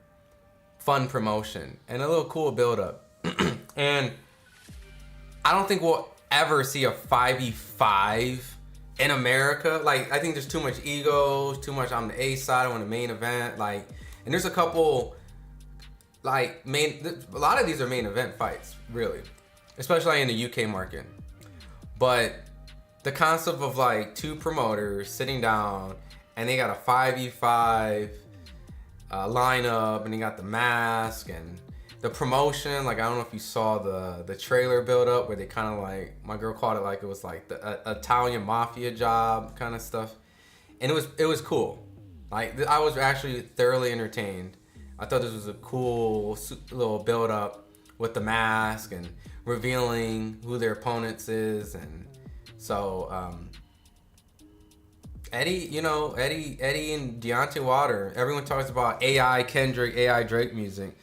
fun promotion and a little cool build-up. And I don't think we'll ever see a 5v5 in America. Like, I think there's too much ego, too much on the A side, on the main event. Like, and there's a couple, like, a lot of these are main event fights, really. Especially in the UK market. But the concept of like two promoters sitting down and they got a 5v5 lineup, and they got the mask and the promotion. Like, I don't know if you saw the trailer build up where they kind of like, my girl called it like it was like the Italian mafia job kind of stuff, and it was cool. Like, I was actually thoroughly entertained. I thought this was a cool little build up with the mask and revealing who their opponents is. And so Eddie and Deontay Wilder, everyone talks about AI Kendrick, AI Drake music.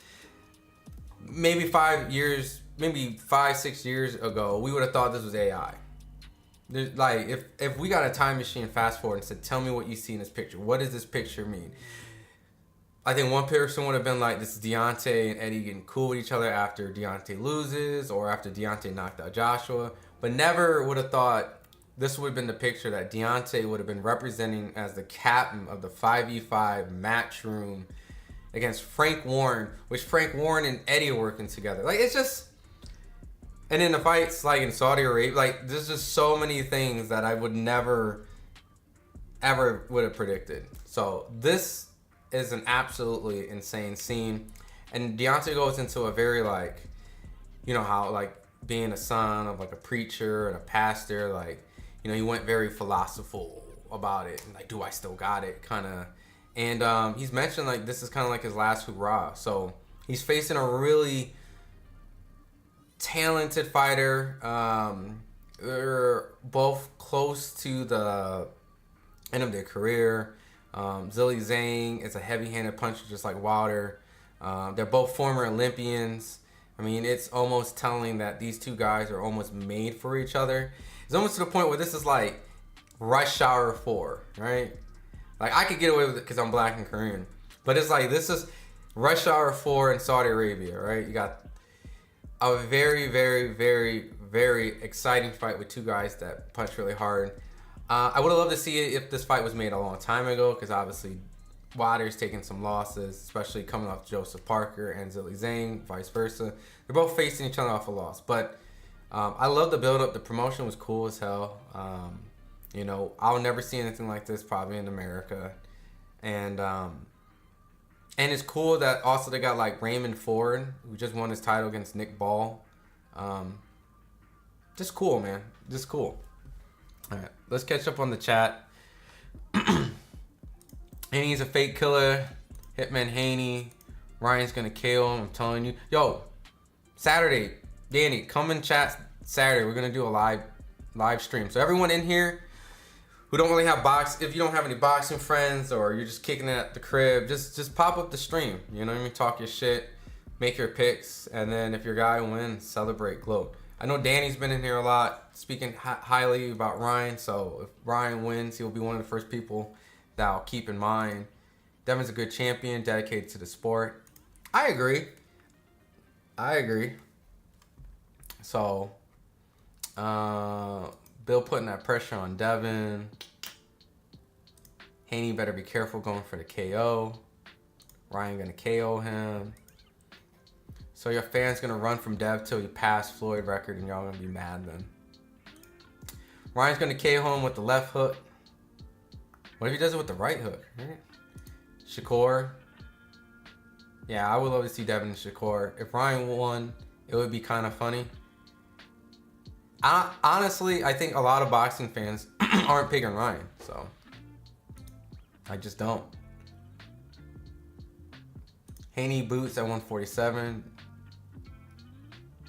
Maybe 5, 6 years ago, we would have thought this was AI. There's, like, if we got a time machine, fast forward and said, tell me what you see in this picture. What does this picture mean? I think one person would have been like, this is Deontay and Eddie getting cool with each other after Deontay loses or after Deontay knocked out Joshua. But never would have thought this would have been the picture that Deontay would have been representing as the captain of the 5v5 Matchroom against Frank Warren, which Frank Warren and Eddie are working together. Like, it's just... And then the fights, like in Saudi Arabia, like, there's just so many things that I would never, ever would have predicted. So this is an absolutely insane scene. And Deontay goes into a very, like, you know how, like, being a son of, like, a preacher and a pastor, like, you know, he went very philosophical about it. And, like, do I still got it, kind of. And he's mentioned, like, this is kind of like his last hurrah. So he's facing a really talented fighter. They're both close to the end of their career. Zhilei Zhang is a heavy-handed puncher just like Wilder. They're both former Olympians. I mean, it's almost telling that these two guys are almost made for each other. It's almost to the point where this is like Rush Hour 4, right? Like, I could get away with it because I'm black and Korean. But it's like, this is Rush Hour 4 in Saudi Arabia, right? You got a very, very, very, very exciting fight with two guys that punch really hard. I would have loved to see it if this fight was made a long time ago, because obviously Wilder's taking some losses, especially coming off Joseph Parker and Zhilei Zhang, vice versa. They're both facing each other off a loss. But I love the build-up. The promotion was cool as hell. You know, I'll never see anything like this probably in America. And it's cool that also they got like Raymond Ford, who just won his title against Nick Ball. Just cool, man. Just cool. All right, let's catch up on the chat. Haney's a fake killer. Hitman Haney. Ryan's gonna kill him, I'm telling you. Yo, Saturday, Danny, come and chat Saturday. We're gonna do a live stream. So everyone in here who don't really have if you don't have any boxing friends or you're just kicking it at the crib, just pop up the stream. You know what I mean? Talk your shit, make your picks, and then if your guy wins, celebrate, gloat. I know Danny's been in here a lot, speaking highly about Ryan. So if Ryan wins, he'll be one of the first people that I'll keep in mind. Devin's a good champion, dedicated to the sport. I agree. So, Bill putting that pressure on Devin. Haney better be careful going for the KO. Ryan gonna KO him. So your fans gonna run from Dev till you pass Floyd record, and y'all gonna be mad then. Ryan's gonna KO him with the left hook. What if he does it with the right hook? Right? Shakur. Yeah, I would love to see Devin and Shakur. If Ryan won, it would be kind of funny. Honestly, I think a lot of boxing fans aren't picking Ryan, so I just don't. Haney boots at 147.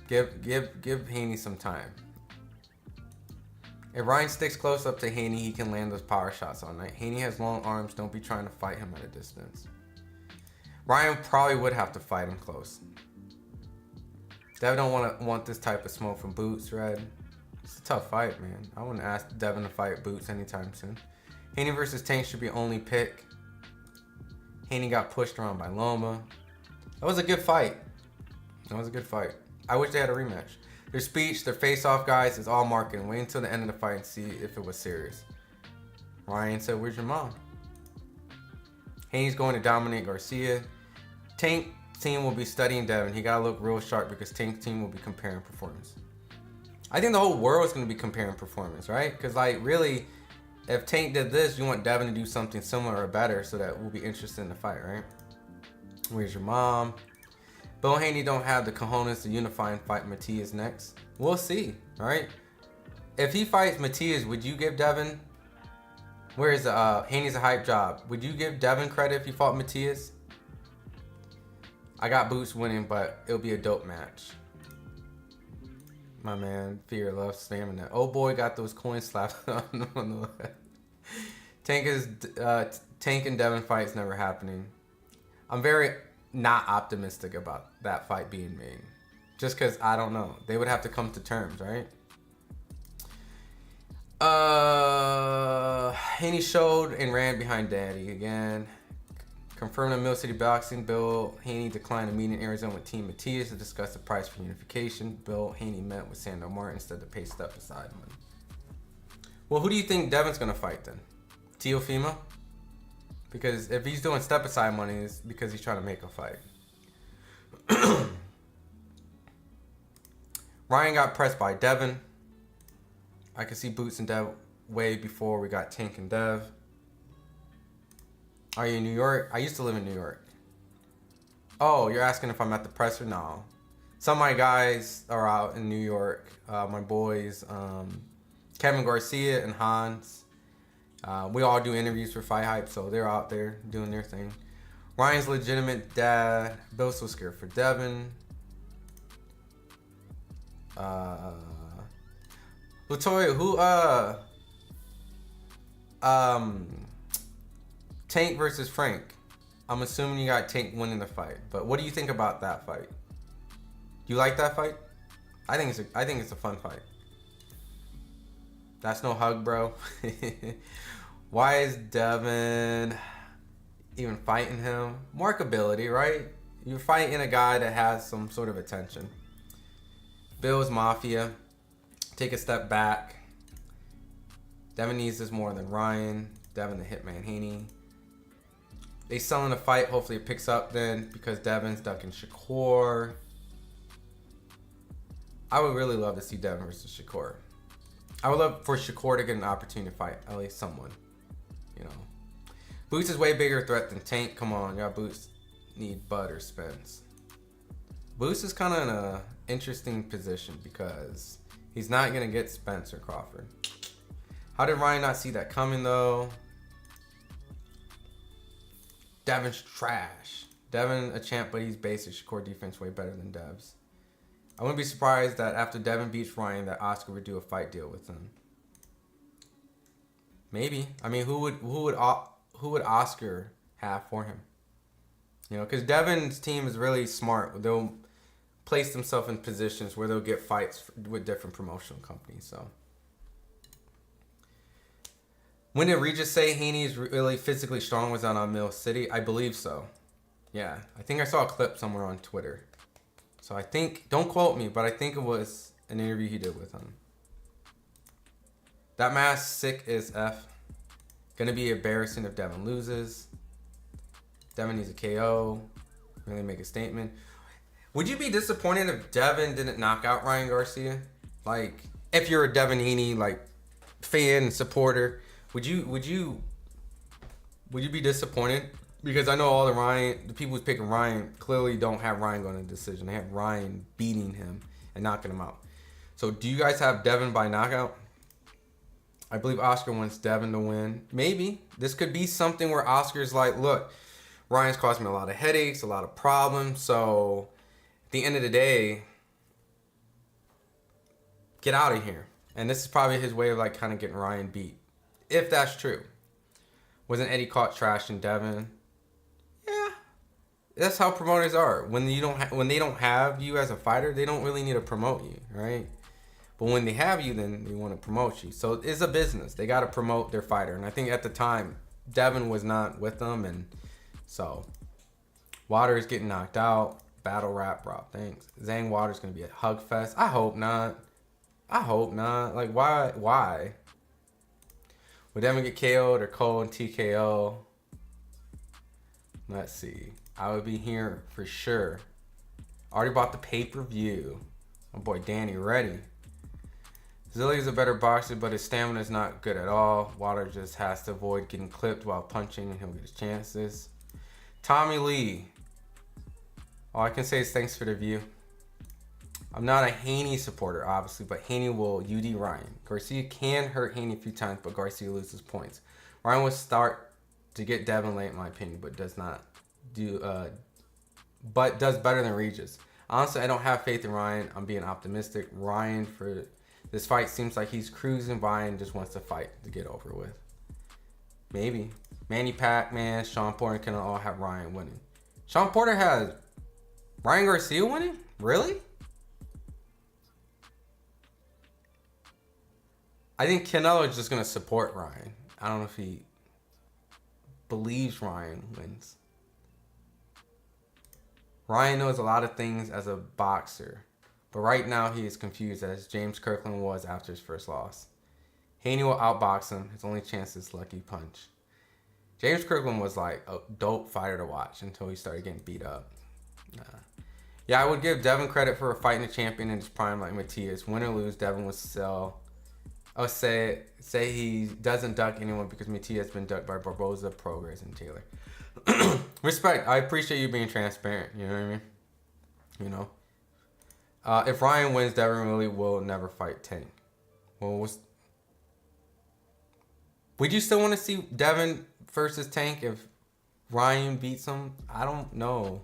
Give Haney some time. If Ryan sticks close up to Haney, he can land those power shots all night. Haney has long arms. Don't be trying to fight him at a distance. Ryan probably would have to fight him close. Devin don't want this type of smoke from Boots, Red. It's a tough fight, man. I wouldn't ask Devin to fight Boots anytime soon. Haney versus Tank should be only pick. Haney got pushed around by Loma. That was a good fight. I wish they had a rematch. Their speech, their face-off, guys, is all marketing. Wait until the end of the fight and see if it was serious. Ryan said, "Where's your mom?" Haney's going to dominate Garcia. Tank team will be studying Devin. He gotta look real sharp because Tank's team will be comparing performance. I think the whole world is going to be comparing performance, right? Because, like, really, if Tank did this, you want Devin to do something similar or better so that we'll be interested in the fight, right? Where's your mom? Bill Haney don't have the cojones to unify and fight Matias next. We'll see, right? If he fights Matias, would you give Devin... Where's Haney's a hype job? Would you give Devin credit if he fought Matias? I got Boots winning, but it'll be a dope match. My man, Fear, Love, Stamina. Oh boy, got those coins slapped on the left. Tank and Devin fight's never happening. I'm very not optimistic about that fight being made. Just because, I don't know. They would have to come to terms, right? Haney showed and ran behind Daddy again. Confirmed in Mill City Boxing, Bill Haney declined a meeting in Arizona with Team Matias to discuss the price for unification. Bill Haney met with Sando Martin instead to pay step aside money. Well, who do you think Devin's going to fight then? Teofimo? Because if he's doing step aside money, it's because he's trying to make a fight. Ryan got pressed by Devin. I could see Boots and Dev way before we got Tank and Dev. Are you in New York? I used to live in New York. Oh, you're asking if I'm at the presser? No. Some of my guys are out in New York. My boys, Kevin Garcia and Hans. We all do interviews for FightHype, so they're out there doing their thing. Ryan's legitimate dad. Bill's so scared for Devin. Latoya, who, Tank versus Frank. I'm assuming you got Tank winning the fight, but what do you think about that fight? Do you like that fight? I think it's a fun fight. That's no hug, bro. Why is Devin even fighting him? Markability, right? You're fighting a guy that has some sort of attention. Bill's Mafia. Take a step back. Devin needs this more than Ryan. Devin the Hitman Haney. They selling the fight. Hopefully it picks up then because Devin's ducking Shakur. I would really love to see Devin versus Shakur. I would love for Shakur to get an opportunity to fight at least someone. You know. Boots is way bigger threat than Tank. Come on, y'all Boots need Bud or Spence. Boots is kind of in an interesting position because he's not going to get Spence or Crawford. How did Ryan not see that coming, though? Devin's trash. Devin a champ, but he's basic. Shakur defense way better than Dev's. I wouldn't be surprised that after Devin beats Ryan that Oscar would do a fight deal with him. Maybe. I mean, who would Oscar have for him? You know, because Devin's team is really smart. They'll place themselves in positions where they'll get fights with different promotional companies. So, when did Regis say Haney is really physically strong? Was that on Mill City? I believe so. Yeah, I think I saw a clip somewhere on Twitter. So I think, don't quote me, but I think it was an interview he did with him. That mask sick as F. Gonna be embarrassing if Devin loses. Devin needs a KO. Really make a statement. Would you be disappointed if Devin didn't knock out Ryan Garcia? Like, if you're a Devin Haney like fan and supporter, would you be disappointed? Because I know all the people who's picking Ryan clearly don't have Ryan going to decision. They have Ryan beating him and knocking him out. So do you guys have Devin by knockout? I believe Oscar wants Devin to win. Maybe. This could be something where Oscar's like, look, Ryan's caused me a lot of headaches, a lot of problems. So at the end of the day, get out of here. And this is probably his way of like kind of getting Ryan beat. If that's true. Wasn't Eddie caught trashing Devin? Yeah. That's how promoters are. When they don't have you as a fighter, they don't really need to promote you, right? But when they have you, then they want to promote you. So it's a business. They got to promote their fighter. And I think at the time, Devin was not with them. And so Waters getting knocked out. Battle rap, Rob. Thanks. Zhang Waters going to be a hug fest. I hope not. I hope not. Like, why? Would Devin get KO'd or Cole and TKO? Let's see. I would be here for sure. Already bought the pay-per-view. My boy Danny ready. Zilli's a better boxer, but his stamina is not good at all. Wilder just has to avoid getting clipped while punching, and he'll get his chances. Tommy Lee. All I can say is thanks for the view. I'm not a Haney supporter, obviously, but Haney will UD Ryan. Garcia can hurt Haney a few times, but Garcia loses points. Ryan will start to get Devin late, in my opinion, but does better than Regis. Honestly, I don't have faith in Ryan. I'm being optimistic. Ryan, for this fight, seems like he's cruising by and just wants to fight to get over with. Maybe. Manny Pacman, Sean Porter can all have Ryan winning. Sean Porter has Ryan Garcia winning? Really? I think Canelo is just going to support Ryan. I don't know if he believes Ryan wins. Ryan knows a lot of things as a boxer, but right now he is confused as James Kirkland was after his first loss. Haney will outbox him. His only chance is lucky punch. James Kirkland was like a dope fighter to watch until he started getting beat up. Yeah, I would give Devin credit for fighting a champion in his prime like Matias. Win or lose, Devin would say he doesn't duck anyone because Matias has been ducked by Barboza, Progress, and Taylor. Respect. I appreciate you being transparent. You know what I mean? You know. If Ryan wins, Devin really will never fight Tank. Well, would you still want to see Devin versus Tank if Ryan beats him? I don't know.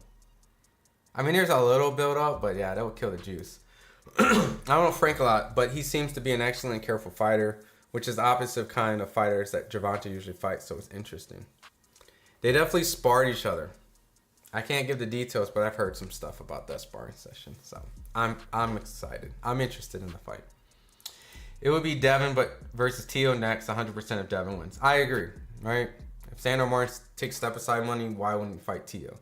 I mean, there's a little build up, but yeah, that would kill the juice. I don't know Frank a lot, but he seems to be an excellent, careful fighter, which is the opposite kind of fighters that Gervonta usually fights, so it's interesting. They definitely sparred each other. I can't give the details, but I've heard some stuff about that sparring session, so I'm excited. I'm interested in the fight. It would be Devin but versus Tio next. 100% of Devin wins. I agree, right? If Sandor Martin takes step aside money, why wouldn't he fight Tio?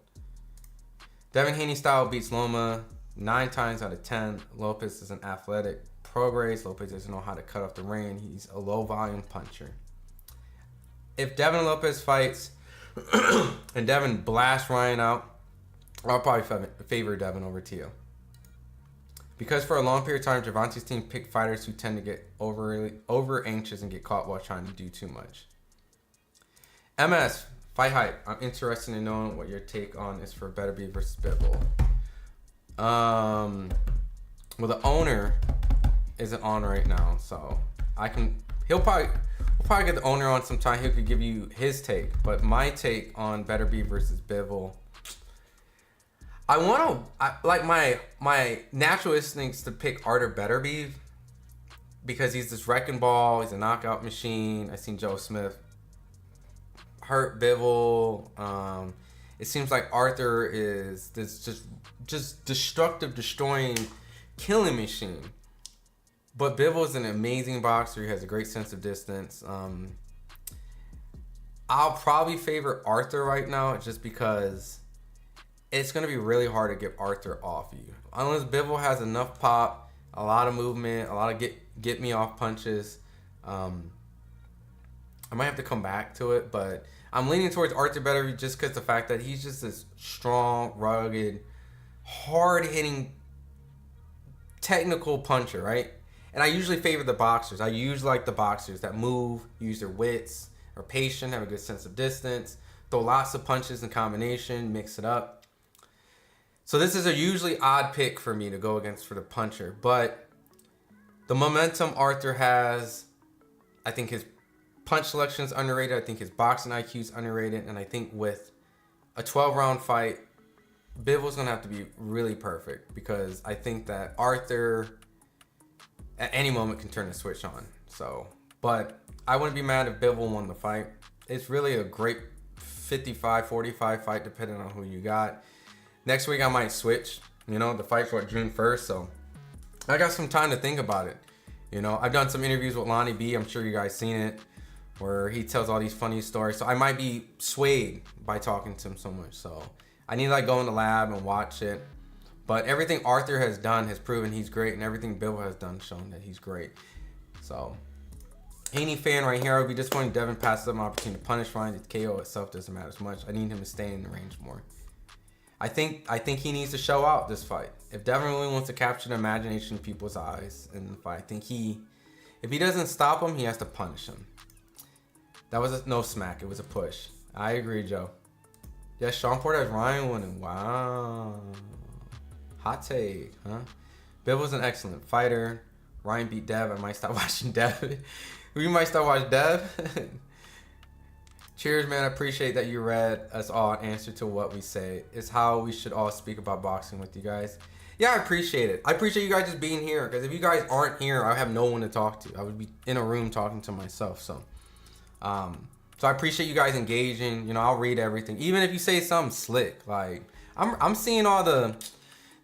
Devin Haney style beats Loma 9 times out of 10. Lopez is an athletic progress. Lopez doesn't know how to cut off the rein. He's a low volume puncher. If Devin Lopez fights and Devin blasts Ryan out, I'll probably favor Devin over Tio. Because for a long period of time, Gervonta's team picked fighters who tend to get over anxious and get caught while trying to do too much. MS, FightHype. I'm interested in knowing what your take on is for Beterbiev versus Bivol. Well, the owner isn't on right now, so we'll probably get the owner on sometime. He could give you his take, but my take on Beterbiev versus Bivol, my natural instincts to pick Artur Beterbiev because he's this wrecking ball. He's a knockout machine. I've seen Joe Smith hurt Bivol. It seems like Arthur is this just destructive, destroying, killing machine. But Bivol is an amazing boxer. He has a great sense of distance. I'll probably favor Arthur right now just because it's going to be really hard to get Arthur off you. Unless Bivol has enough pop, a lot of movement, a lot of get me off punches. I might have to come back to it, but I'm leaning towards Arthur Beterbiev just because the fact that he's just this strong, rugged, hard-hitting, technical puncher, right? And I usually favor the boxers. I usually like the boxers that move, use their wits, are patient, have a good sense of distance, throw lots of punches in combination, mix it up. So this is a usually odd pick for me to go against for the puncher. But the momentum Arthur has, I think his punch selection is underrated. I think his boxing IQ is underrated. And I think with a 12-round fight, Bivol's going to have to be really perfect because I think that Arthur at any moment can turn the switch on. So, but I wouldn't be mad if Bivol won the fight. It's really a great 55-45 fight depending on who you got. Next week I might switch. You know, the fight's June 1st, so I got some time to think about it. You know, I've done some interviews with Lonnie B. I'm sure you guys seen it, where he tells all these funny stories. So I might be swayed by talking to him so much. So I need to go in the lab and watch it. But everything Arthur has done has proven he's great, and everything Bivol has done shown that he's great. So Haney fan right here. I would be disappointed if Devin passes up an opportunity to punish Ryan. The KO itself doesn't matter as much. I need him to stay in the range more. I think he needs to show out this fight. If Devin really wants to capture the imagination of people's eyes in the fight, I think he If he doesn't stop him, he has to punish him. That was no smack. It was a push. I agree, Joe. Yes, Sean Porter has Ryan winning. Wow. Hot take, huh? Bivol's an excellent fighter. Ryan beat Dev. I might stop watching Dev. We might start watching Dev. Cheers, man. I appreciate that you read us all answer to what we say. It's how we should all speak about boxing with you guys. Yeah, I appreciate it. I appreciate you guys just being here, because if you guys aren't here, I have no one to talk to. I would be in a room talking to myself. So I appreciate you guys engaging. You know, I'll read everything, even if you say something slick. Like I'm seeing all the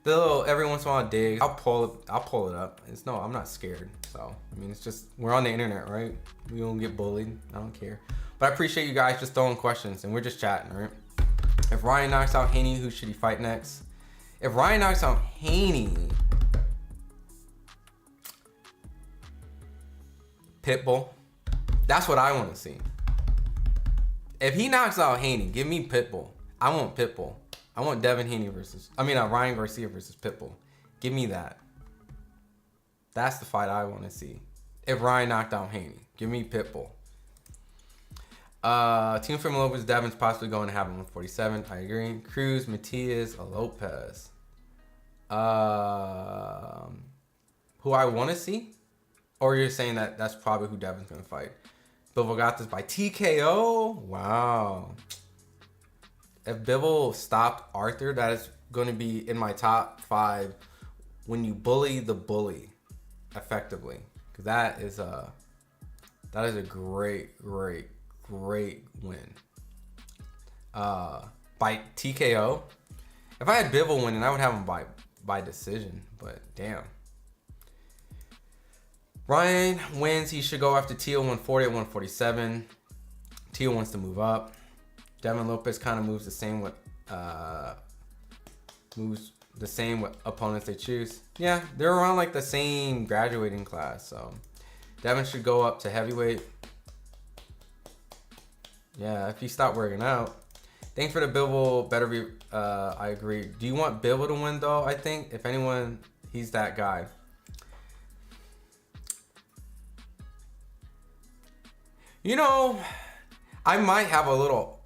little every once in a while dig. I'll pull it up. I'm not scared. So I mean, it's just we're on the internet, right? We don't get bullied. I don't care. But I appreciate you guys just throwing questions, and we're just chatting, right? If Ryan knocks out Haney, who should he fight next? If Ryan knocks out Haney, Pitbull. That's what I want to see. If he knocks out Haney, give me Pitbull. I want Pitbull. I want Devin Haney Ryan Garcia versus Pitbull. Give me that. That's the fight I want to see. If Ryan knocked out Haney, give me Pitbull. Team Lopez, Devin's possibly going to have him 147. I agree. Cruz, Matias, Lopez. Who I want to see? Or you're saying that that's probably who Devin's going to fight? Bivol got this by TKO? Wow. If Bivol stopped Arthur, that is going to be in my top 5 when you bully the bully effectively. Because that is a great win. By TKO. If I had Bivol winning, I would have him by decision. But damn. Ryan wins. He should go after Teal 140 at 147. Teal wants to move up. Devin Lopez kind of moves the same with opponents they choose. Yeah, they're around like the same graduating class. So Devin should go up to heavyweight. Yeah, if he stopped working out. Thanks for the Bivol. Beterbiev. I agree. Do you want Bivol to win though? I think if anyone, he's that guy. You know, I might have a little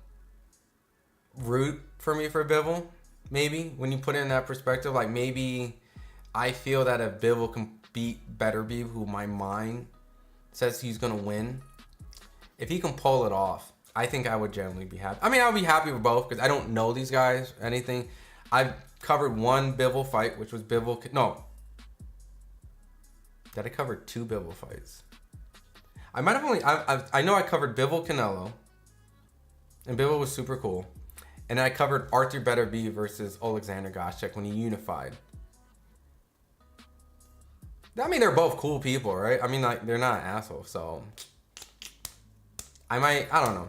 root for me for Bivol. Maybe when you put it in that perspective, like maybe I feel that if Bivol can beat Beterbiev, who my mind says he's gonna win, if he can pull it off, I think I would generally be happy. I mean, I'll be happy with both because I don't know these guys or anything. I've covered one Bivol fight, which was Bivol. No, did I cover 2 Bivol fights? I might have only. I know I covered Bivol Canelo, and Bivol was super cool. And then I covered Arthur Beterbiev versus Alexander Goschek when he unified. I mean, they're both cool people, right? I mean, like, they're not assholes, so I don't know.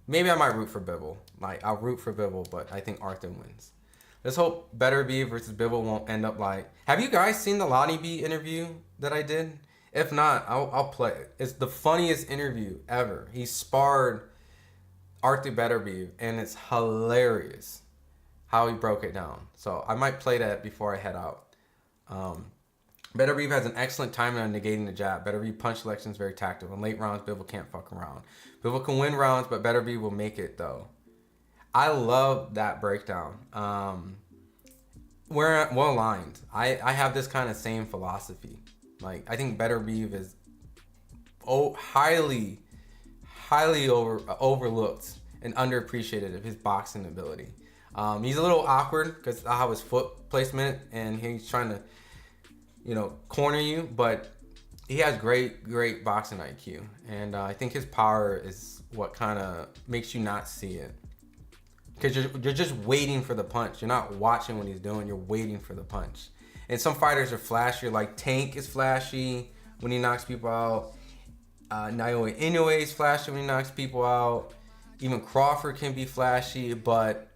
Maybe I might root for Bivol. Like, I'll root for Bivol, but I think Arthur wins. Let's hope Beterbiev versus Bivol won't end up like... Have you guys seen the Lonnie B interview that I did? If not, I'll play it. It's the funniest interview ever. He sparred Arthur Beterbiev, and it's hilarious how he broke it down. So I might play that before I head out. Beterbiev has an excellent timing on negating the jab. Beterbiev punch selection is very tactical. In late rounds, Bivol can't fuck around. Bivol can win rounds, but Beterbiev will make it though. I love that breakdown. We're well aligned. I have this kind of same philosophy. Like, I think Beterbiev is highly overlooked and underappreciated of his boxing ability. He's a little awkward because I have his foot placement and he's trying to, corner you, but he has great boxing IQ. And I think his power is what kind of makes you not see it. Because you're just waiting for the punch. You're not watching what he's doing. You're waiting for the punch. And some fighters are flashier. Like Tank is flashy when he knocks people out. Naoya Inoue is flashy when he knocks people out. Even Crawford can be flashy, but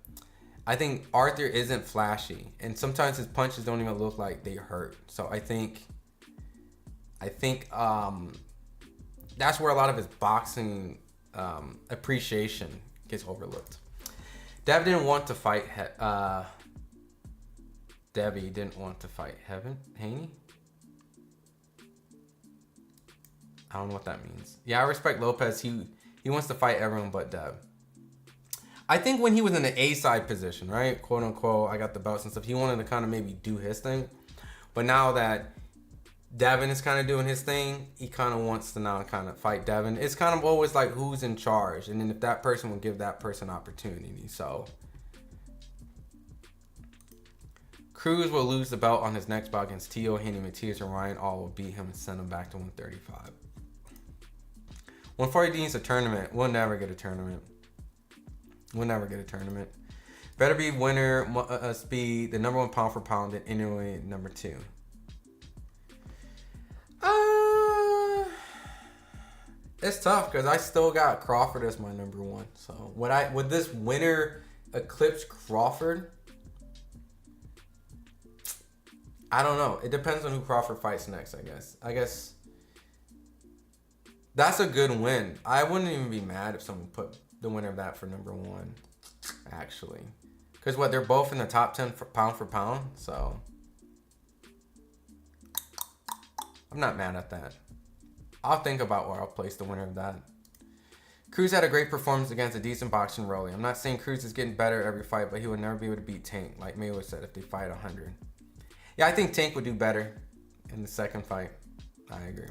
I think Arthur isn't flashy. And sometimes his punches don't even look like they hurt. So I think that's where a lot of his boxing appreciation gets overlooked. Dev didn't want to fight Debbie didn't want to fight Haney. I don't know what that means. Yeah, I respect Lopez. He wants to fight everyone but Dev. I think when he was in the A-side position, right? Quote unquote, I got the belts and stuff. He wanted to kind of maybe do his thing. But now that Devin is kind of doing his thing, he kind of wants to now kind of fight Devin. It's kind of always like who's in charge. And then if that person will give that person opportunity. So Cruz will lose the belt on his next bout against Tio, Haney, Matias, and Ryan. All will beat him and send him back to 135. 140 needs a tournament. We'll never get a tournament. We'll never get a tournament. Beterbiev winner must be the #1 pound for pound and anyway #2. It's tough because I still got Crawford as my #1. So would this winner eclipse Crawford? I don't know. It depends on who Crawford fights next, I guess that's a good win. I wouldn't even be mad if someone put the winner of that for #1, actually. Because they're both in the top 10 for pound, so I'm not mad at that. I'll think about where I'll place the winner of that. Cruz had a great performance against a decent boxing Rolly. I'm not saying Cruz is getting better every fight, but he would never be able to beat Tank, like Mayweather said, if they fight 100. Yeah, I think Tank would do better in the second fight. I agree.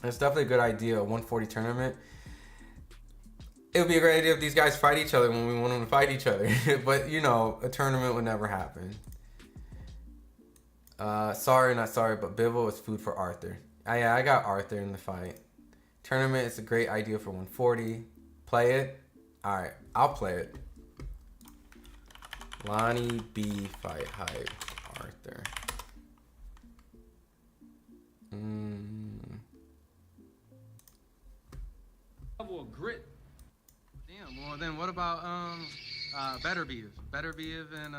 It's definitely a good idea, a 140 tournament. It would be a great idea if these guys fight each other when we want them to fight each other. But, you know, a tournament would never happen. Sorry, not sorry, but Bivol is food for Arthur. Yeah, I got Arthur in the fight. Tournament is a great idea for 140. Play it? Alright, I'll play it. Lonnie B. FightHype. Arthur. Level of grit. Damn, well then what about Beterbiev and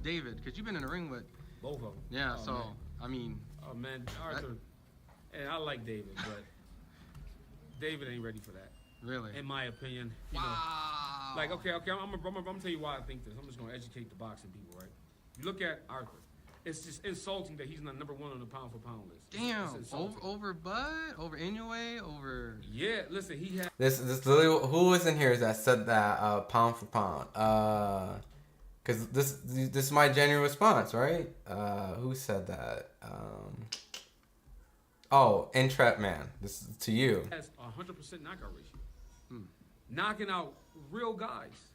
David? Because you've been in the ring with both of them. Yeah, oh, so man. I mean, oh man, Arthur, and I like David, but David ain't ready for that. Really? In my opinion. You know, like okay, I'm gonna tell you why I think this. I'm just gonna educate the boxing people, right? You look at Arthur. It's just insulting that he's not #1 on the pound for pound list. Damn, over Bud, over Inoue, over. Yeah, listen, he had. This literally, who was in here that said that pound for pound? Because this is my genuine response, right? Who said that? Oh, Intrep Man. This is to you. Has 100% knockout ratio. Knocking out real guys.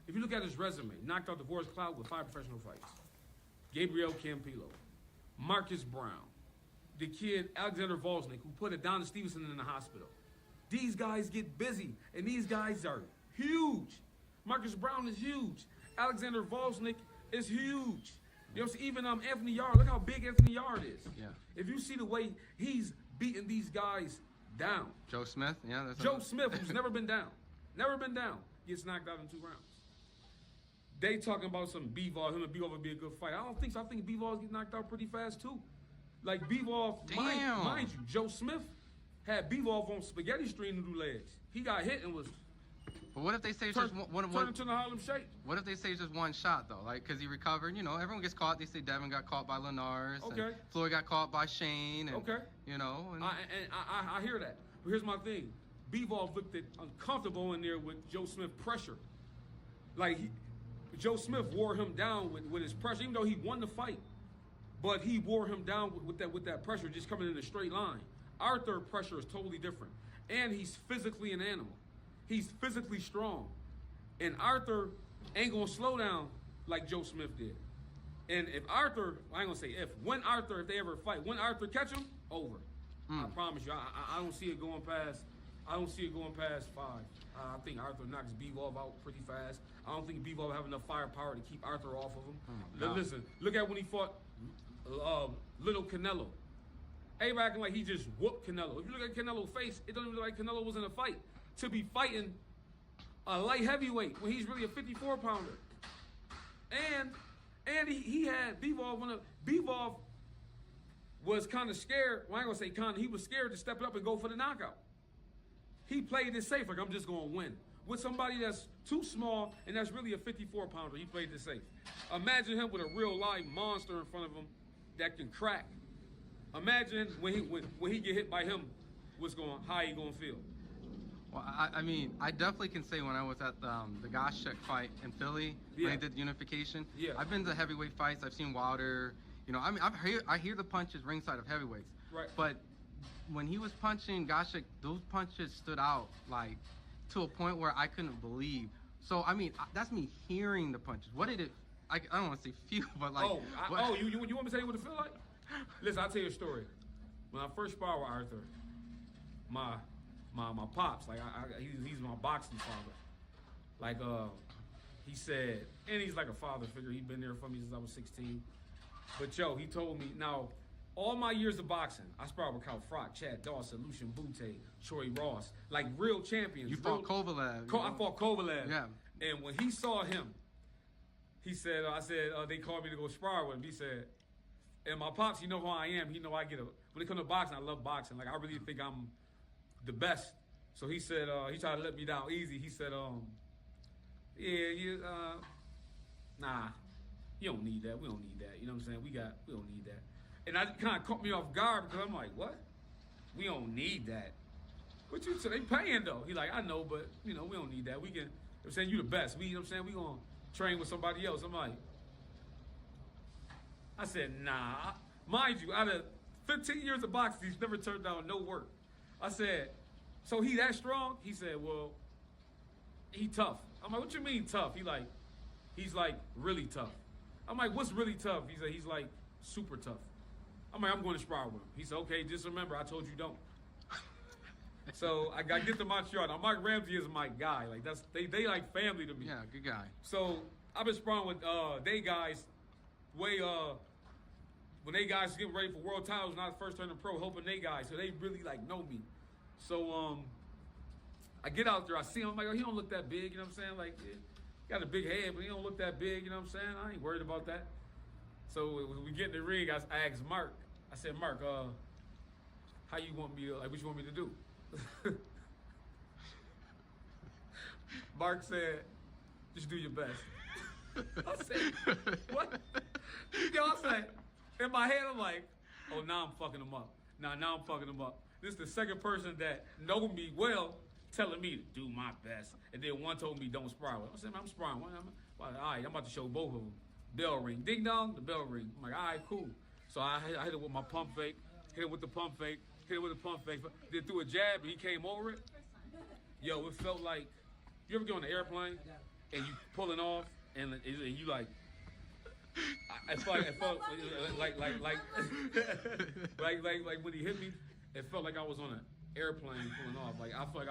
If you look at his resume, knocked out Boris Cloud with 5 professional fights. Gabriel Campillo, Marcus Brown, the kid Alexander Volznik, who put Adonis Stevenson in the hospital. These guys get busy, and these guys are huge. Marcus Brown is huge. Alexander Volznik is huge. You know what I'm saying? Even Anthony Yard, look how big Anthony Yard is. Yeah. If you see the way he's beating these guys down. Joe Smith, yeah. That's Joe Smith, who's never been down, gets knocked out in 2 rounds. They talking about some Bivol, him and Bivol would be a good fight. I don't think so. I think Bivol get knocked out pretty fast too. Like Bivol, mind you, Joe Smith had Bivol on spaghetti string noodle legs. He got hit and was. But what if they say turned into the Harlem Shake? What if they say just one shot though? Like, cause he recovered. You know, everyone gets caught. They say Devin got caught by Linares. Okay. And Floyd got caught by Shane. And, okay. You know. And I hear that. But here's my thing. Bivol looked uncomfortable in there with Joe Smith pressure. Like Joe Smith wore him down with his pressure, even though he won the fight. But he wore him down with that pressure, just coming in a straight line. Arthur pressure is totally different. And he's physically an animal. He's physically strong. And Arthur ain't gonna slow down like Joe Smith did. And if Arthur, I ain't gonna say if they ever fight, when Arthur catch him, over. I promise you, I don't see it going past 5. I think Arthur knocks Bivol out pretty fast. I don't think Bivol will have enough firepower to keep Arthur off of him. Listen, look at when he fought Little Canelo. Everybody acting like he just whooped Canelo. If you look at Canelo's face, it don't even look like Canelo was in a fight. To be fighting a light heavyweight when he's really a 54-pounder. And he had Bivol Bivol was kind of scared. Well, I ain't gonna say kind of. He was scared to step it up and go for the knockout. He played it safe, like I'm just gonna win. With somebody that's too small and that's really a 54-pounder, he played it safe. Imagine him with a real live monster in front of him that can crack. Imagine when he get hit by him, how he gonna feel? Well, I mean, I definitely can say when I was at the Goshchuk fight in Philly, when they did unification. Yeah. I've been to heavyweight fights. I've seen Wilder. You know, I mean, I hear the punches ringside of heavyweights. Right. But when he was punching Goshchuk, those punches stood out like to a point where I couldn't believe. So I mean, that's me hearing the punches. What did it? I don't want to say feel, but like. You want me to tell you what it feel like? Listen, I'll tell you a story. When I first sparred with Arthur, my pops, like he's my boxing father. Like he said, and he's like a father figure. He's been there for me since I was 16. But yo, he told me, now all my years of boxing, I sparred with Cal Frock, Chad Dawson, Lucian Butte, Troy Ross, like real champions. You fought Kovalev. I fought Kovalev. Yeah. And when he saw him, he said, they called me to go spar with him. He said, and my pops, he know who I am. He know I when it comes to boxing, I love boxing. Like I really think I'm the best. So he said, he tried to let me down easy. He said, nah, you don't need that. We don't need that. You know what I'm saying? We don't need that. And that kind of caught me off guard because I'm like, what? We don't need that. What you say? They paying though. He like, I know, but you know, we don't need that. We can, I'm saying you the best. You know what I'm saying? We gonna train with somebody else. I'm like, I said, nah. Mind you, out of 15 years of boxing, he's never turned down no work. I said, so he that strong? He said, well, he tough. I'm like, what you mean tough? He's like really tough. I'm like, what's really tough? He said, he's like super tough. I'm like, I'm going to spar with him. He said, okay, just remember, I told you don't. So I get to Montreal. Now Mike Ramsey is my guy. Like they like family to me. Yeah, good guy. So I've been sparring with they guys when they guys getting ready for world titles, not first turning pro, helping they guys. So they really like know me. So I get out there, I see him, I'm like, oh, he don't look that big, you know what I'm saying? Like, yeah, he got a big head, but he don't look that big, you know what I'm saying? I ain't worried about that. So when we get in the ring, I asked Mark, I said, Mark, how you want me to, like, what you want me to do? Mark said, just do your best. I said, what? Yo, I said, in my head, I'm like, oh, now I'm fucking him up. Now I'm fucking him up. This is the second person that know me well telling me to do my best. And then one told me don't spar with. I said, man, I'm sparring one. All right, I'm about to show both of them. Bell ring. Ding dong, the bell ring. I'm like, all right, cool. So I hit it with my pump fake, hit it with the pump fake, hit it with the pump fake. Then threw a jab and he came over it. Yo, it felt like, you ever get on an airplane and you pulling off and you like, I felt like when he hit me, it felt like I was on an airplane pulling off. Like I felt like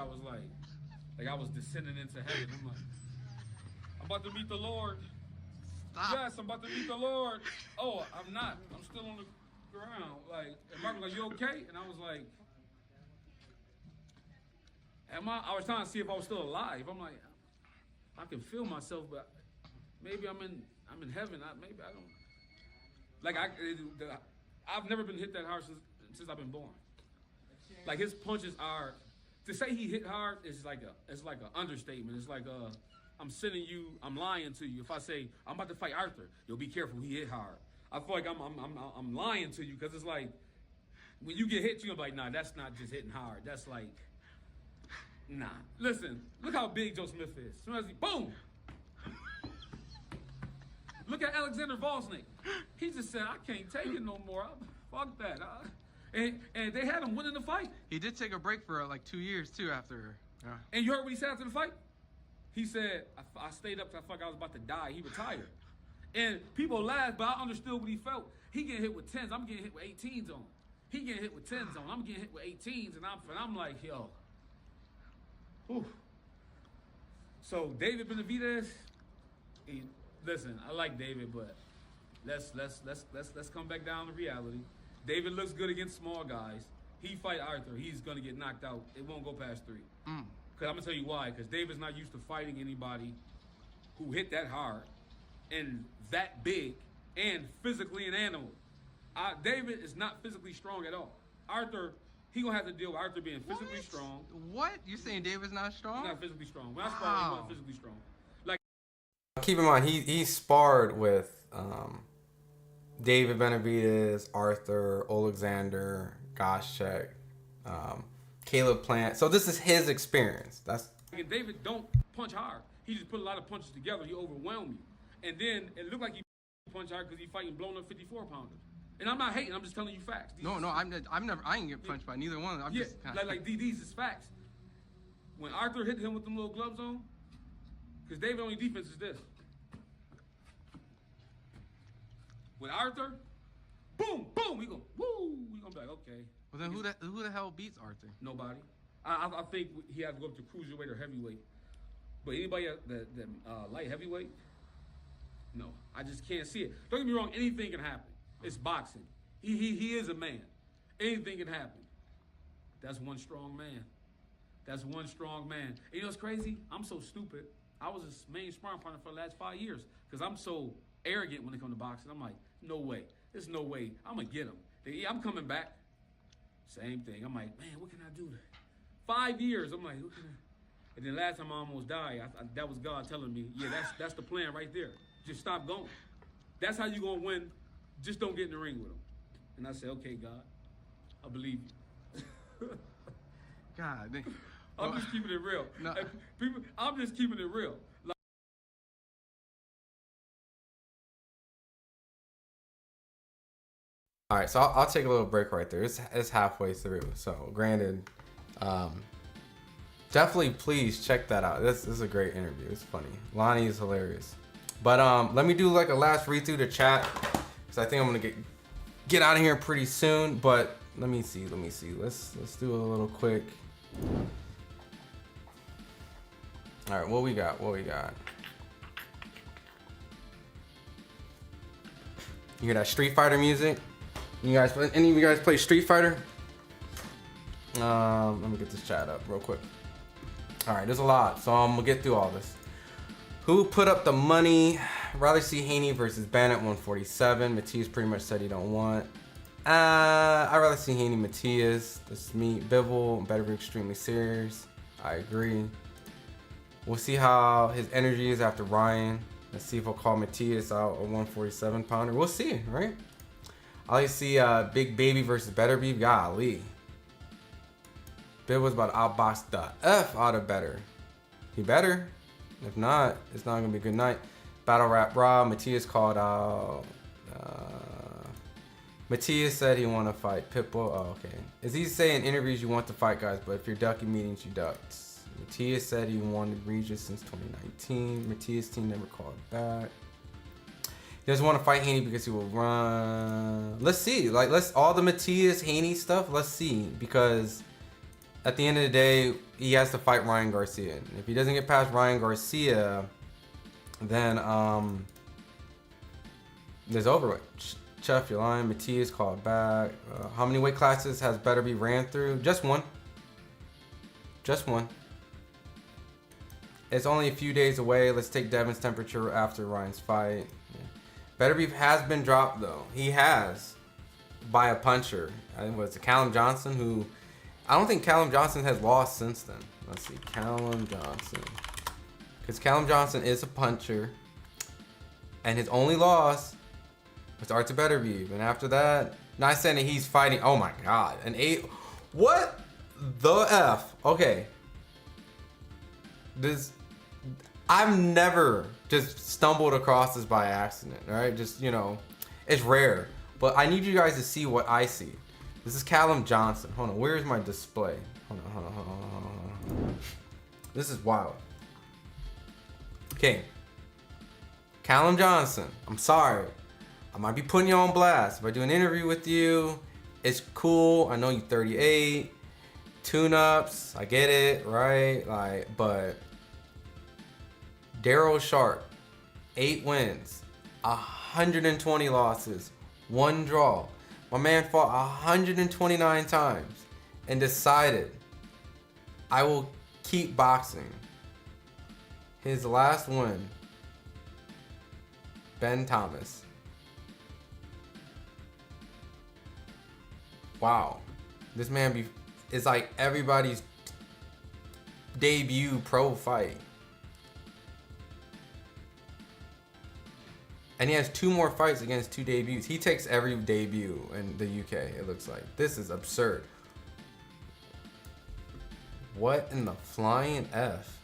I was descending into heaven. I'm like, I'm about to meet the Lord. Stop. Yes, I'm about to meet the Lord. Oh, I'm not. I'm still on the ground. Like, and Mark was like, you okay? And I was like, I was trying to see if I was still alive. I'm like, I can feel myself, but maybe I'm in heaven. Maybe I don't. Like I've never been hit that hard since I've been born. Like his punches are, to say he hit hard is like an understatement. It's like I'm lying to you. If I say I'm about to fight Arthur, you'll be careful. He hit hard. I feel like I'm lying to you because it's like when you get hit, you're like, nah, that's not just hitting hard. That's like, nah. Listen, look how big Joe Smith is. As soon as he boom. Look at Alexander Volsnik. He just said, I can't take it no more. Fuck that. And they had him winning the fight. He did take a break for like 2 years too after. And you heard what he said after the fight? He said, I stayed up because I felt like I was about to die. He retired. And people laughed, but I understood what he felt. He getting hit with 10s. I'm getting hit with 18s on him. He getting hit with 10s on him. I'm getting hit with 18s. And I'm like, yo. Whew. So David Benavidez, listen, I like David, but let's come back down to reality. David looks good against small guys. He fight Arthur, he's gonna get knocked out. It won't go past 3. Cause I'm gonna tell you why. Cause David's not used to fighting anybody who hit that hard and that big and physically an animal. David is not physically strong at all. Arthur, he gonna have to deal with Arthur being physically strong. What? You saying David's not strong? He's not physically strong. When I sparred, he's not physically strong. Like, keep in mind, he sparred with David Benavidez, Arthur, Alexander, Goshchek, Caleb Plant. So this is his experience. That's David don't punch hard. He just put a lot of punches together. He overwhelmed you. And then it looked like he punched hard because he fighting blown up 54-pounders. And I'm not hating. I'm just telling you facts. I ain't get punched by neither one. I'm just these is facts. When Arthur hit him with them little gloves on, because David only defense is this. With Arthur, boom, boom, we go, woo, we gonna be like, okay. Well then who the hell beats Arthur? Nobody. I think he has to go up to cruiserweight or heavyweight. But anybody that light heavyweight, no, I just can't see it. Don't get me wrong, anything can happen. It's boxing. He is a man. Anything can happen. That's one strong man. That's one strong man. And you know what's crazy? I'm so stupid. I was his main sparring partner for the last 5 years because I'm so arrogant when it comes to boxing. I'm like, no way. There's no way. I'm going to get him. I'm coming back. Same thing. I'm like, man, what can I do? 5 years. I'm like, what can I? And then last time I almost died, that was God telling me, yeah, that's the plan right there. Just stop going. That's how you going to win. Just don't get in the ring with him. And I said, okay, God, I believe you. God, I'm just keeping it real. No. I'm just keeping it real. all right. So I'll take a little break right there. It's halfway through. So granted, definitely please check that out. This is a great interview. It's funny. Lonnie is hilarious. But let me do like a last read through the chat because I think I'm gonna get out of here pretty soon. But let me see. Let's do a little quick. All right, what we got? You hear that Street Fighter music? Any of you guys play Street Fighter? Let me get this chat up real quick. All right, there's a lot, so I'm gonna get through all this. Who put up the money? Rather see Haney versus Bennett 147. Matias pretty much said he don't want. I'd rather see Haney Matias. This is me. Bivol better be extremely serious. I agree. We'll see how his energy is after Ryan. Let's see if I'll call Matias out a 147 pounder. We'll see, right? I like to see Big Baby versus Beterbiev. Golly. Biv was about to outbox the F out of Better. He better. If not, it's not gonna be a good night. Battle Rap Raw. Matias called out. Matias said he want to fight Pitbull. Oh, okay. Is he saying in interviews you want to fight guys, but if you're ducking meetings, you ducked? Matias said he wanted Regis since 2019. Matias' team never called back. He doesn't want to fight Haney because he will run. Let's see. Like, all the Matias Haney stuff. Let's see, because at the end of the day, he has to fight Ryan Garcia. And if he doesn't get past Ryan Garcia, then there's overweight. Chef, you're lying. Matias called back. How many weight classes has Beterbiev ran through? Just one. Just one. It's only a few days away. Let's take Devin's temperature after Ryan's fight. Yeah. Beterbiev has been dropped, though. He has. By a puncher. I think it was Callum Johnson, who... I don't think Callum Johnson has lost since then. Let's see. Callum Johnson. Because Callum Johnson is a puncher. And his only loss... it's Arthur Beterbiev, and after that, not saying that he's fighting. Oh my God, an 8. What the F? Okay, I've never just stumbled across this by accident. All right, just it's rare, but I need you guys to see what I see. This is Callum Johnson. Hold on, where's my display? Hold on. This is wild. Okay, Callum Johnson. I'm sorry. I might be putting you on blast. If I do an interview with you, it's cool. I know you 38. Tune-ups, I get it, right? But Daryl Sharp, 8 wins, 120 losses, 1 draw. My man fought 129 times and decided, I will keep boxing. His last win, Ben Thomas. Wow, this man is like everybody's debut pro fight. And he has 2 more fights against 2 debuts. He takes every debut in the UK, it looks like. This is absurd. What in the flying F?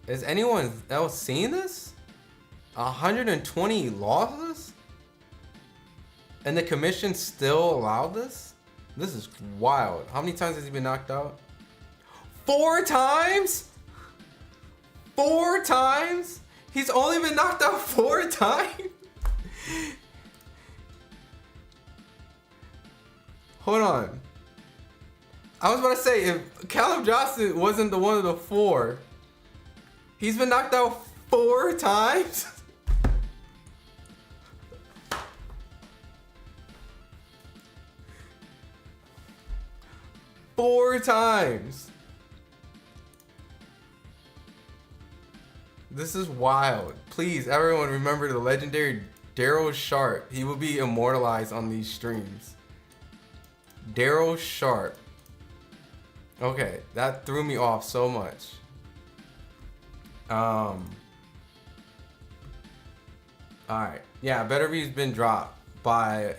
Is anyone else seeing this? 120 losses? And the commission still allowed this? This is wild. How many times has he been knocked out? 4 times? 4 times? He's only been knocked out 4 times? Hold on. I was about to say, if Callum Johnson wasn't the one of the 4, he's been knocked out 4 times? Four times. This is wild. Please, everyone, remember the legendary Daryl Sharp. He will be immortalized on these streams. Daryl Sharp. Okay, that threw me off so much. Alright. Yeah, Beterbiev's been dropped by...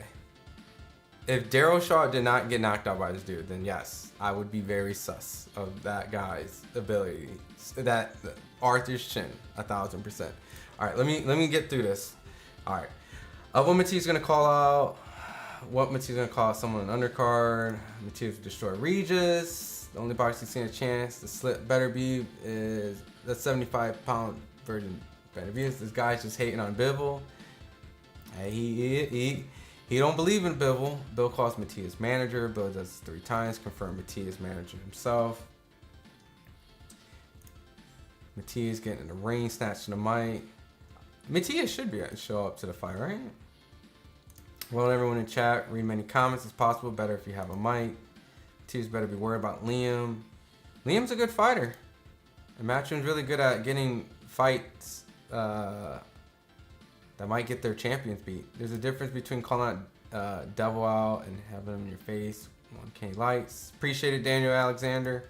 If Daryl Sharp did not get knocked out by this dude, then yes, I would be very sus of that guy's ability. That Arthur's chin, 1000%. All right, let me get through this. All right, what Matisse gonna call out? What Matisse gonna call out? Someone on undercard. Matisse destroy Regis. The only box he's seen a chance to slip Beterbiev is the 75-pound version of Beterbiev. This guy's just hating on Bivol. He don't believe in Bivol. Bill calls Matias manager. Bill does this 3 times. Confirm Matias manager himself. Matias getting in the ring, snatching the mic. Matias should be show up to the fight, right? Well, everyone in chat, read many comments as possible. Better if you have a mic. Matias better be worried about Liam. Liam's a good fighter. And Matchroom's really good at getting fights that might get their champions beat. There's a difference between calling out Devil out and having him in your face. 1K likes. Appreciate it, Daniel Alexander.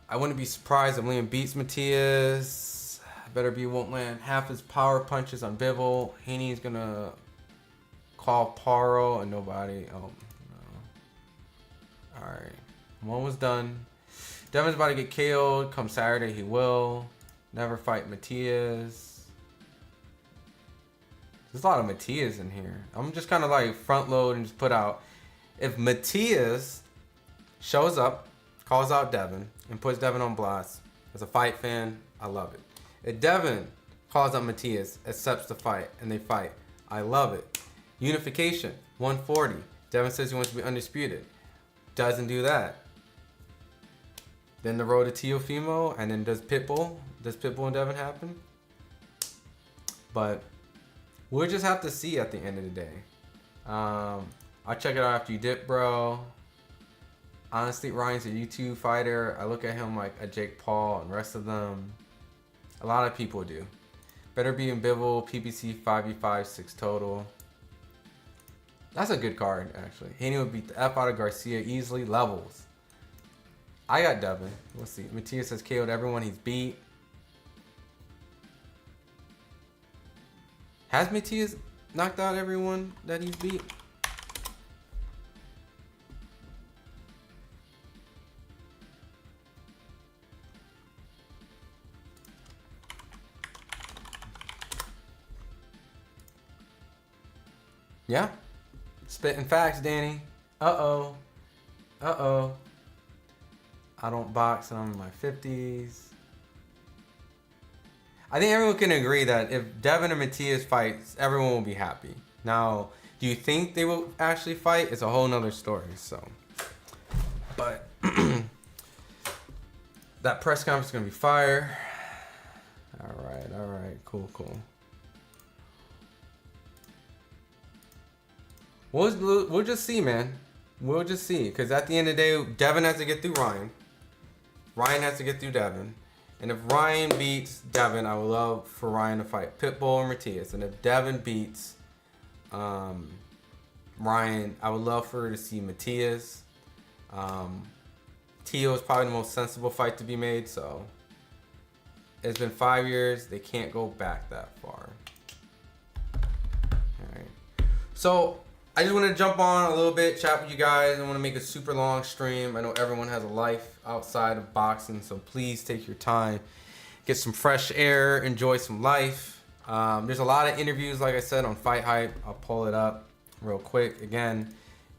I wouldn't be surprised if Liam beats Matias. Beterbiev won't land half his power punches on Bivol. Haney's gonna call Paro and nobody. Oh no. Alright. One was done. Devin's about to get KO'd. Come Saturday, he will. Never fight Matias. There's a lot of Matias in here. I'm just kind of like front load and just put out. If Matias shows up, calls out Devin, and puts Devin on blast, as a fight fan, I love it. If Devin calls out Matias, accepts the fight, and they fight, I love it. Unification, 140. Devin says he wants to be undisputed. Doesn't do that. Then the road to Teofimo, and then does Pitbull and Devin happen? But we'll just have to see at the end of the day. I'll check it out after you dip, bro. Honestly, Ryan's a YouTube fighter. I look at him like a Jake Paul and the rest of them. A lot of people do. Beterbiev and Bivol, PBC 5v5, 6 total. That's a good card, actually. Haney would beat the F out of Garcia easily. Levels. I got Devin. We'll see. Matias has KO'd everyone he's beat. Has Matias knocked out everyone that he's beat? Yeah. Spitting facts, Danny. Uh-oh. Uh-oh. I don't box and I'm in my 50s. I think everyone can agree that if Devin and Matias fights, everyone will be happy. Now, do you think they will actually fight? It's a whole nother story, so. But that press conference is gonna be fire. All right, cool. We'll just see, man. We'll just see, because at the end of the day, Devin has to get through Ryan. Ryan has to get through Devin. And if Ryan beats Devin, I would love for Ryan to fight Pitbull or Matias. And if Devin beats Ryan, I would love for her to see Matias. Tio is probably the most sensible fight to be made, so It's been 5 years. They can't go back that far. Alright. So, I just want to jump on a little bit, chat with you guys. I want to make a super long stream. I know everyone has a life outside of boxing, so please take your time. Get some fresh air. Enjoy some life. There's a lot of interviews, like I said, on FightHype. I'll pull it up real quick. Again,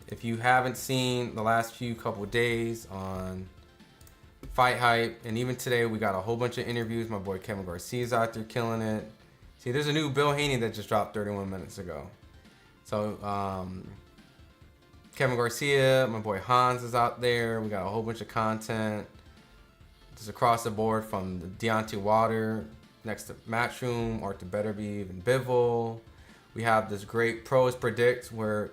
if you haven't seen the last couple days on FightHype, and even today we got a whole bunch of interviews. My boy Kevin Garcia's out there killing it. See, there's a new Bill Haney that just dropped 31 minutes ago. So Kevin Garcia, my boy Hans is out there. We got a whole bunch of content just across the board, from the Deontay Wilder next to Matchroom, or to Beterbiev and Bivol. We have this great Pros Predict, where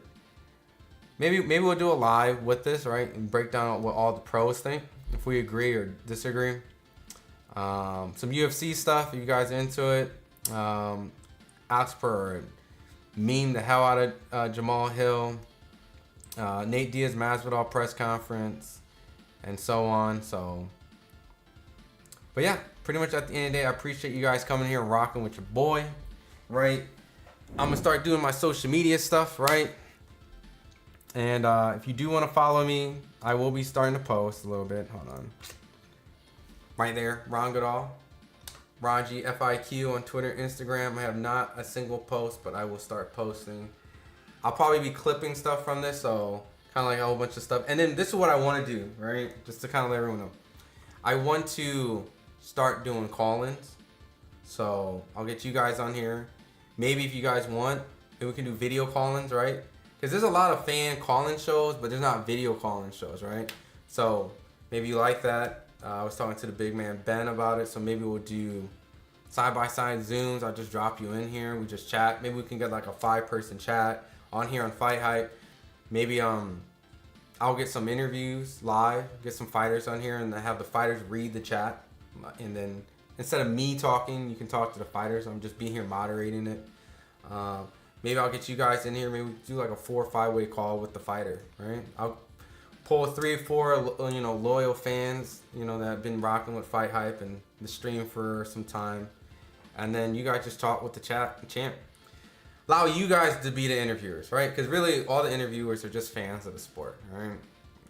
maybe we'll do a live with this, right, and break down what all the pros think, if we agree or disagree. Some UFC stuff, if you guys are into it. Ask for meme the hell out of Jamal Hill. Nate Diaz Masvidal press conference, and so on. So, but yeah, pretty much at the end of the day, I appreciate you guys coming here and rocking with your boy, right? I'm gonna start doing my social media stuff, right? And if you do want to follow me, I will be starting to post a little bit. Hold on. Right there, Ron Goodall. Raji FIQ on Twitter, Instagram. I have not a single post, but I will start posting. I'll probably be clipping stuff from this, so kind of like a whole bunch of stuff. And then this is what I want to do, right? Just to kind of let everyone know. I want to start doing call-ins. So I'll get you guys on here. Maybe if you guys want, then we can do video call-ins, right? Because there's a lot of fan call-in shows, but there's not video call-in shows, right? So maybe you like that. I was talking to the big man Ben about it, so maybe we'll do side-by-side Zooms. I'll just drop you in here. We just chat. Maybe we can get like a 5-person chat on here on FightHype. Maybe I'll get some interviews live, get some fighters on here, and have the fighters read the chat. And then instead of me talking, you can talk to the fighters. I'm just being here moderating it. Maybe I'll get you guys in here. Maybe we do like a 4 or 5-way call with the fighter, right? I'll pull 3 or 4, loyal fans, that have been rocking with FightHype and the stream for some time. And then you guys just talk with the champ. Allow you guys to be the interviewers, right? Because really, all the interviewers are just fans of the sport, right?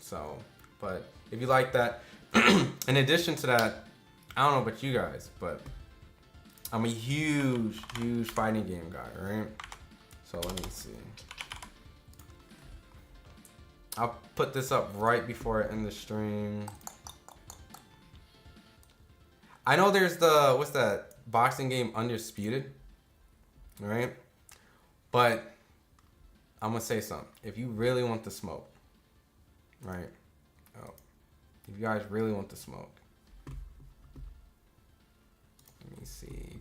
So, but if you like that, in addition to that, I don't know about you guys, but I'm a huge fighting game guy, right? So let me see. I'll put this up right before I end the stream. I know there's the, what's that boxing game, Undisputed, right? But I'm gonna say something. If you really want the smoke, right? Oh, if you guys really want the smoke, let me see.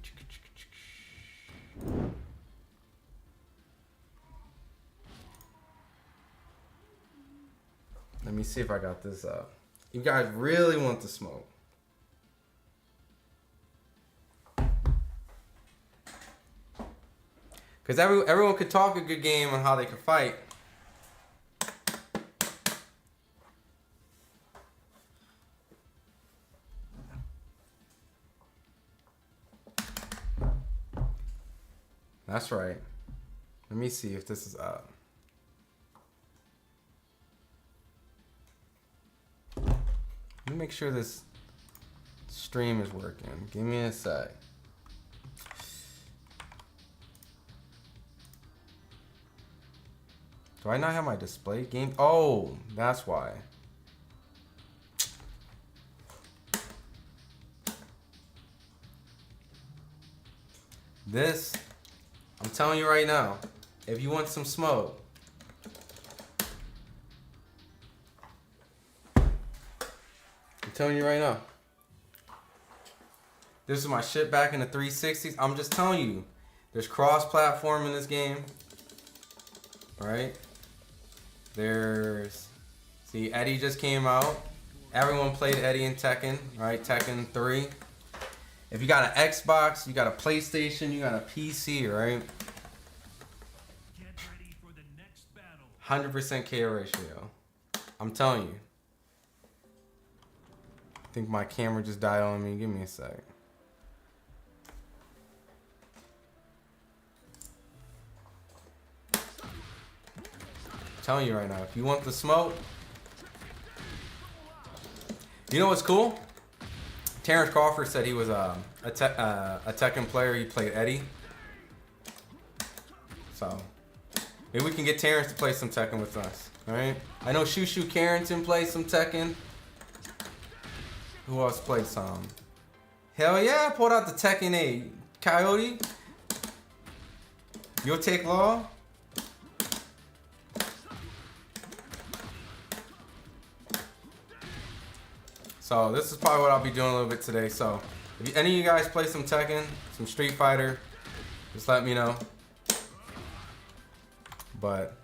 Let me see if I got this up. You guys really want the smoke. Because everyone could talk a good game on how they can fight. That's right. Let me see if this is up. Let me make sure this stream is working. Give me a sec. Do I not have my display game? Oh, that's why. This, I'm telling you right now, if you want some smoke, I'm telling you right now, this is my shit back in the 360s. I'm just telling you, there's cross-platform in this game, right? There's, see, Eddie just came out. Everyone played Eddie in Tekken, right? Tekken 3. If you got an Xbox, you got a PlayStation, you got a PC, right? 100% KO ratio. I'm telling you. I think my camera just died on me. Give me a sec. telling you right now, if you want the smoke, you know what's cool? Terrence Crawford said he was a Tekken player. He played Eddie. So maybe we can get Terrence to play some Tekken with us. All right. I know Shushu Carrington plays some Tekken. Who else played some? Hell yeah! I pulled out the Tekken 8. Coyote. You'll take Law. So this is probably what I'll be doing a little bit today. So if any of you guys play some Tekken, some Street Fighter, just let me know. But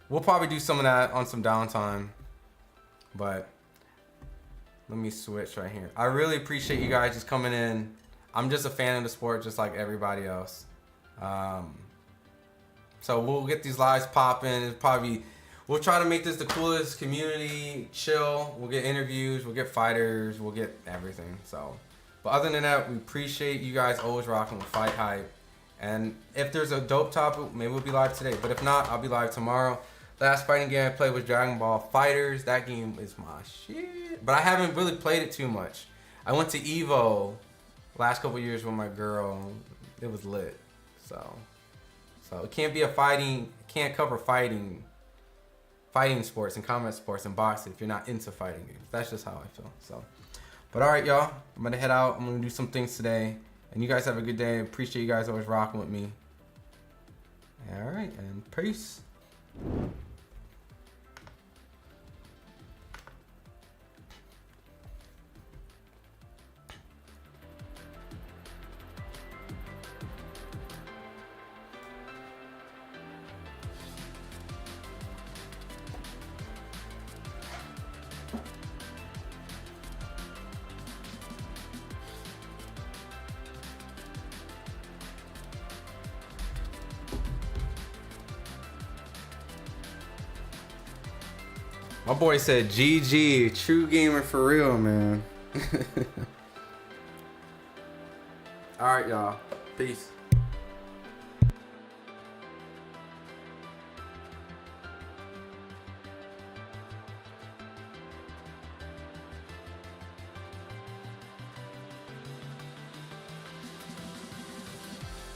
we'll probably do some of that on some downtime. But let me switch right here. I really appreciate you guys just coming in. I'm just a fan of the sport just like everybody else. So we'll get these lives popping. It'll probably, we'll try to make this the coolest community, chill. We'll get interviews, we'll get fighters, we'll get everything. So, but other than that, we appreciate you guys always rocking with FightHype. And if there's a dope topic, maybe we'll be live today. But if not, I'll be live tomorrow. Last fighting game I played was Dragon Ball FighterZ. That game is my shit. But I haven't really played it too much. I went to Evo last couple years with my girl. It was lit. So it can't be a fighting, can't cover fighting sports and combat sports and boxing if you're not into fighting games. That's just how I feel. So, but all right, y'all. I'm gonna head out. I'm gonna do some things today. And you guys have a good day. Appreciate you guys always rocking with me. All right, and peace. My boy said GG, true gamer for real, man. All right, y'all. Peace.